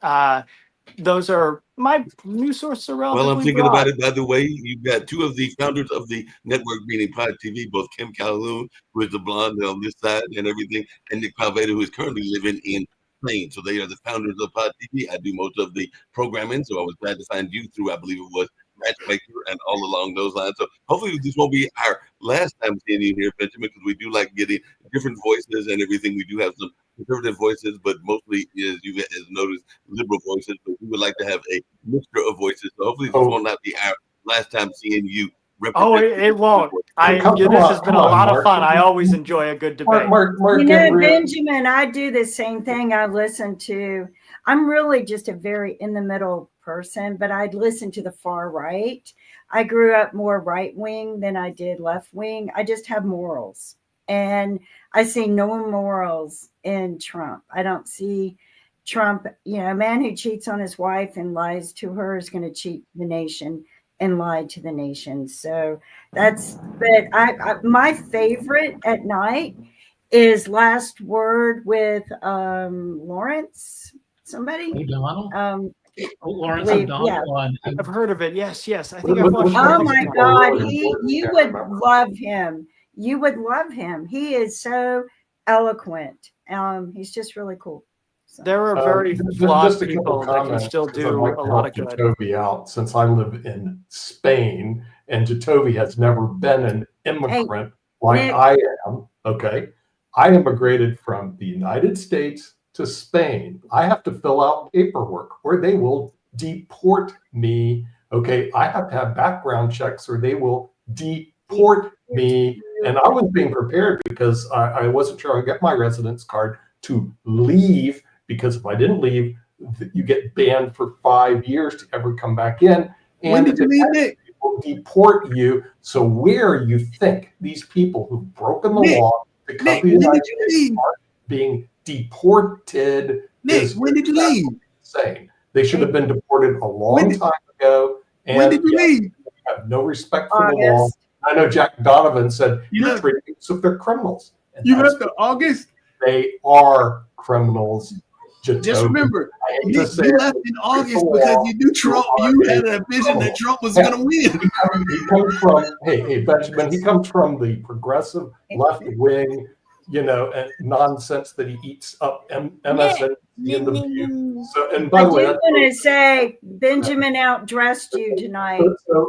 those are my news sources are relatively Well, I'm thinking broad. about it the other way. You've got two of the founders of the network, meaning Pod TV, both Kim Calhoun, who is the blonde on this side and everything, and Nick Palveda, who is currently living in Spain. So they are the founders of Pod TV. I do most of the programming, so I was glad to find you through, I believe it was Matchmaker and all along those lines. So hopefully this won't be our last time seeing you here, Benjamin, because we do like getting different voices and everything. We do have some conservative voices, but mostly, as you guys noticed, liberal voices. But we would like to have a mixture of voices. So hopefully this will not be our last time seeing you. Oh, it won't. This has been a lot of fun. I always enjoy a good debate. Mark, Benjamin, I do the same thing. I listen to, I'm really just a very in the middle person, but I'd listen to the far right. I grew up more right wing than I did left wing. I just have morals, and I see no morals in Trump. I don't see Trump, a man who cheats on his wife and lies to her is going to cheat the nation and lie to the nation. So but my favorite at night is Last Word with Lawrence, somebody. O'Donnell? Lawrence O'Donnell. Yeah. I've heard of it. Yes. I think I've watched it. Oh my God. You would love him. You would love him. He is so eloquent. He's just really cool. So. There are very flawed people that can still do a lot of good. Jacoby out, since I live in Spain, and Jacoby has never been an immigrant like Nick. I am. Okay, I immigrated from the United States to Spain. I have to fill out paperwork, or they will deport me. Okay, I have to have background checks, or they will deport me. And I was being prepared because I wasn't sure I'd get my residence card to leave because if I didn't leave, you get banned for 5 years to ever come back in. And when did you leave, Nick? Will deport you. So where you think these people who've broken the law to come to the United States are being deported? Nick, when did you leave? Insane. They should have been deported a long time ago. And when did you leave? You have no respect for the law. I know Jack Donovan said you treat people as if they're criminals. And you left in August. They are criminals. Just remember, you left in August because you knew Trump. You had a vision that Trump was going to win. He comes from, hey, Benjamin. He comes from the progressive left wing, nonsense that he eats up MSNBC in the View. So, and by the way, I'm going to say Benjamin outdressed you tonight.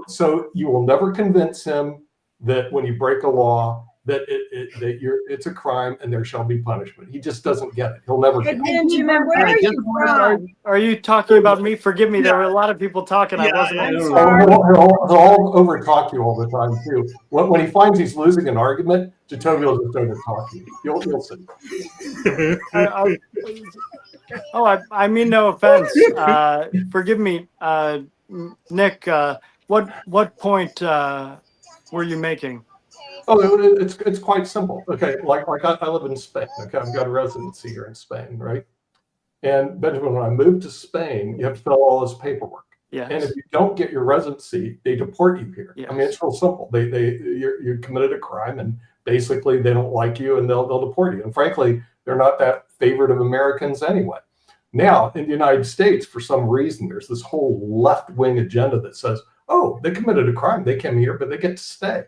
So you will never convince him that when you break a law, that it's a crime and there shall be punishment. He just doesn't get it. He'll never get it. Benjamin, where are you from? Are you talking about me? Forgive me. There were a lot of people talking. I wasn't. He'll all over talk you all the time too. When he finds he's losing an argument, Jatovia will just over talk you. You'll see. I mean no offense. Forgive me, Nick. What point were you making? Oh, it's quite simple. Okay, like I live in Spain. Okay, I've got a residency here in Spain, right? And Benjamin, when I moved to Spain, you have to fill out all this paperwork. Yes. And if you don't get your residency, they deport you here. Yes. I mean, it's real simple. You committed a crime, and basically they don't like you, and they'll deport you. And frankly, they're not that favored of Americans anyway. Now, in the United States, for some reason, there's this whole left-wing agenda that says, "Oh, they committed a crime. They came here, but they get to stay."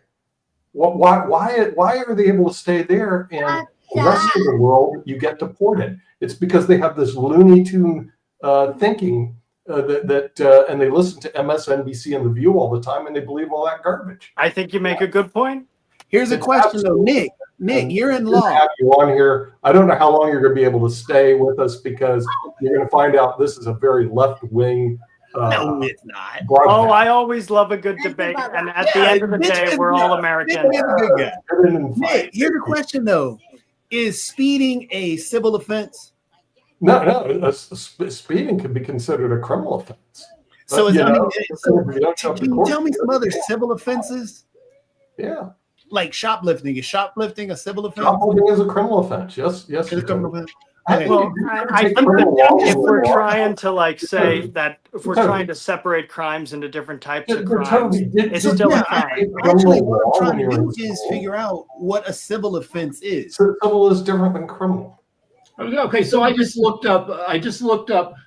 Why are they able to stay there and the rest of the world you get deported? It's because they have this Looney Tune thinking and they listen to MSNBC and The View all the time and they believe all that garbage. I think you make a good point. Here's a question though, Nick. Nick, you're in law. Have you on here? I don't know how long you're going to be able to stay with us because you're going to find out this is a very left-wing. No, it's not. Oh, I always love a good debate, and at the end of the day, we're all American. Nick, here's a question though: is speeding a civil offense? No. Speeding can be considered a criminal offense. So, can you tell me some other civil offenses? Yeah. Like shoplifting. Is shoplifting a civil offense? Shoplifting is a criminal offense. Yes. It's a criminal offense. Well, I think if we're trying to say that, if we're trying to separate crimes into different types of crimes, it's still a crime. Actually, what I'm trying to do is figure out what a civil offense is. Civil is different than criminal. Okay, so I just looked up.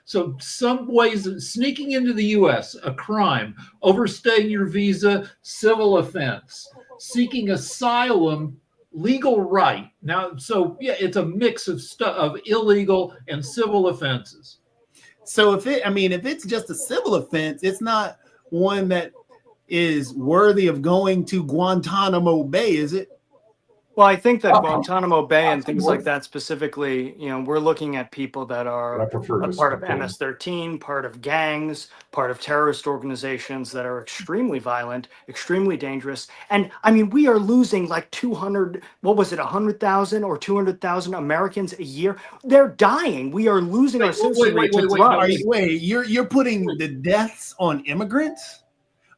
So some ways of sneaking into the U.S., a crime. Overstaying your visa, civil offense. Seeking asylum, legal right. Now, so yeah, it's a mix of stuff of illegal and civil offenses. So if it's just a civil offense, it's not one that is worthy of going to Guantanamo Bay, is it? Well, I think that Guantanamo Bay and things like that specifically, we're looking at people that are a part of MS-13, part of gangs, part of terrorist organizations that are extremely violent, extremely dangerous. And I mean, we are losing like 100,000 or 200,000 Americans a year. They're dying. We are losing our citizenry to drugs. Wait, you're putting the deaths on immigrants?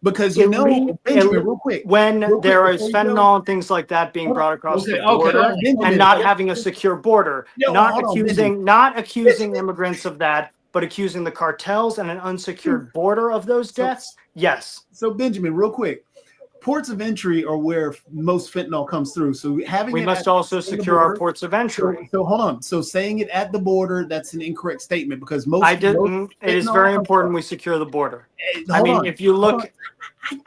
Because Benjamin, real quick, when there is fentanyl and things like that being brought across the border and not having a secure border, not accusing immigrants of that, but accusing the cartels and an unsecured border of those deaths. Yes. So Benjamin, real quick, ports of entry are where most fentanyl comes through. So we must also secure our ports of entry. So hold on. So saying it at the border, that's an incorrect statement because most. It is very important we secure the border. If you look,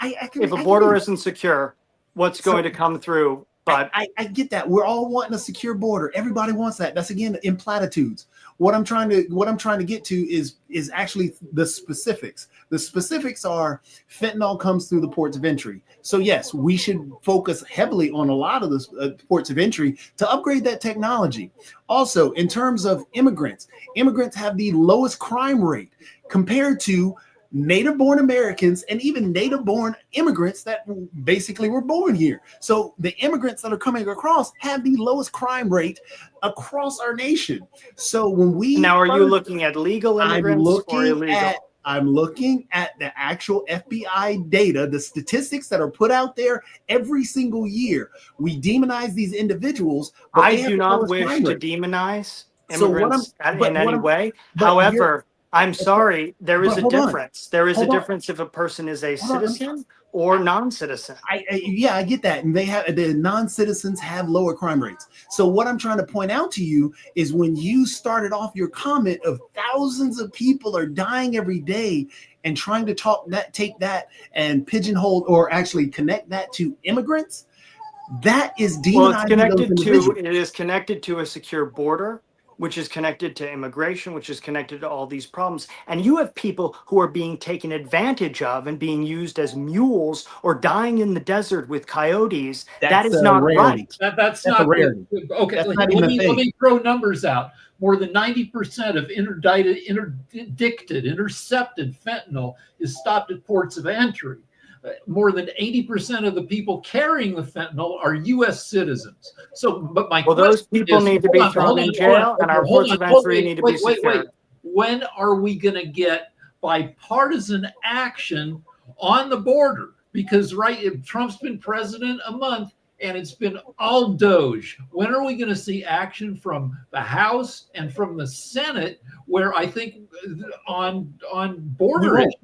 if a border isn't secure, what's going to come through? But I get that. We're all wanting a secure border. Everybody wants that. That's again in platitudes. What I'm trying to get to is actually the specifics. The specifics are fentanyl comes through the ports of entry. So yes, we should focus heavily on a lot of the ports of entry to upgrade that technology. Also, in terms of immigrants have the lowest crime rate compared to native-born Americans and even native-born immigrants that basically were born here. So the immigrants that are coming across have the lowest crime rate across our nation. So when we now, are you looking at legal immigrants or illegal? I'm looking at the actual FBI data, the statistics that are put out there every single year. We demonize these individuals. But I do not wish to demonize immigrants in any way. but However, I'm sorry, there is a hold on. difference. There is a Hold on. difference if a person is a citizen or non-citizen. I get that. And the non-citizens have lower crime rates. So what I'm trying to point out to you is when you started off your comment of thousands of people are dying every day and trying to take that and pigeonhole or actually connect that to immigrants, that is demonizing it is connected to a secure border, which is connected to immigration, which is connected to all these problems. And you have people who are being taken advantage of and being used as mules or dying in the desert with coyotes. That is not right. That's not rarity. Okay, that's let me throw numbers out. More than 90% of intercepted fentanyl is stopped at ports of entry. More than 80% of the people carrying the fentanyl are U.S. citizens. So, but those people need to be thrown in jail, and our ports of entry need to be secured. When are we going to get bipartisan action on the border? Because Trump's been president a month, and it's been all Doge. When are we going to see action from the House and from the Senate, where I think on border issues?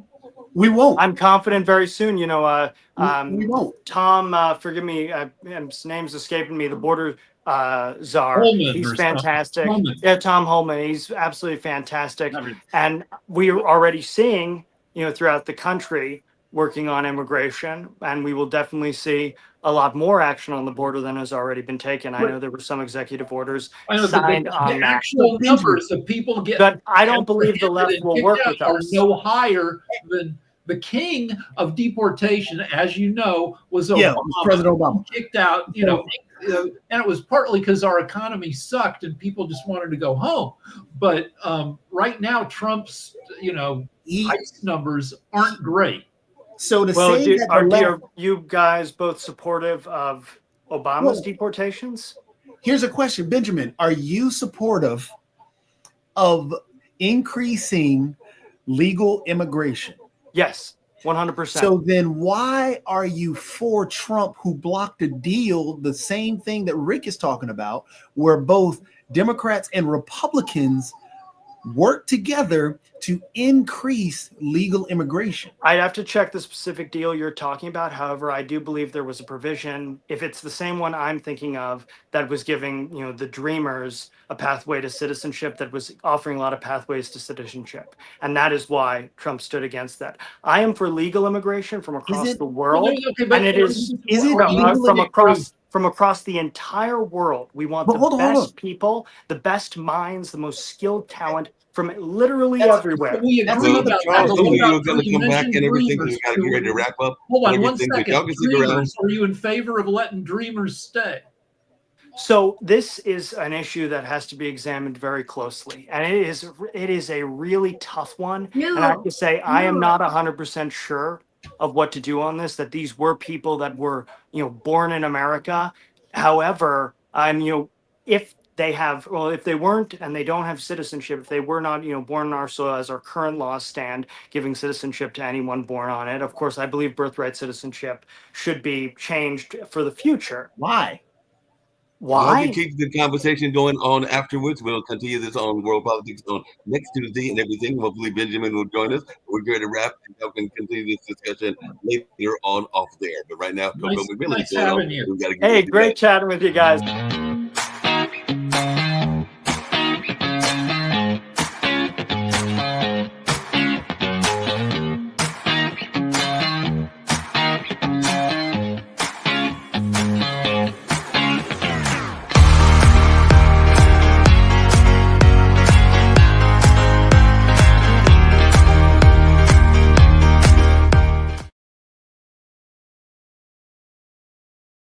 We won't. I'm confident very soon. We won't. Tom, forgive me, his name's escaping me. The border czar. He's fantastic. Yeah, Tom Holman. He's absolutely fantastic. And we are already seeing, throughout the country, working on immigration, and we will definitely see a lot more action on the border than has already been taken. I know there were some executive orders signed on that. Actual numbers of people get. But I don't believe the left will work with us. Are no higher than the king of deportation, as you know, was Obama. Yeah, President Obama. Kicked out, and it was partly because our economy sucked and people just wanted to go home. But right now, Trump's, ICE numbers aren't great. So are you guys both supportive of Obama's deportations? Here's a question, Benjamin. Are you supportive of increasing legal immigration? Yes, 100%. So then why are you for Trump, who blocked a deal, the same thing that Rick is talking about, where both Democrats and Republicans work together to increase legal immigration? I'd have to check the specific deal you're talking about. However, I do believe there was a provision, if it's the same one I'm thinking of, that was giving, the Dreamers a pathway to citizenship, that was offering a lot of pathways to citizenship. And that is why Trump stood against that. I am for legal immigration from across the world. And it is from across the entire world. We want the best people, the best minds, the most skilled talent from literally everywhere. We agree about that. You're going to come back and everything. We got to get ready to wrap up. Hold on 1 second. Dreamers, are you in favor of letting Dreamers stay? So this is an issue that has to be examined very closely, and it is a really tough one. And I have to say, I am not 100% sure of what to do on this, that these were people that were, born in America. However, if they weren't and they don't have citizenship, if they were not, born on our soil as our current laws stand, giving citizenship to anyone born on it. Of course, I believe birthright citizenship should be changed for the future. Why? We keep the conversation going on afterwards. We'll continue this on World Politics on next Tuesday and everything. Hopefully Benjamin will join us. We're going to wrap and y'all can continue this discussion later on off there. But right now, nice having you. Hey, great chatting with you guys.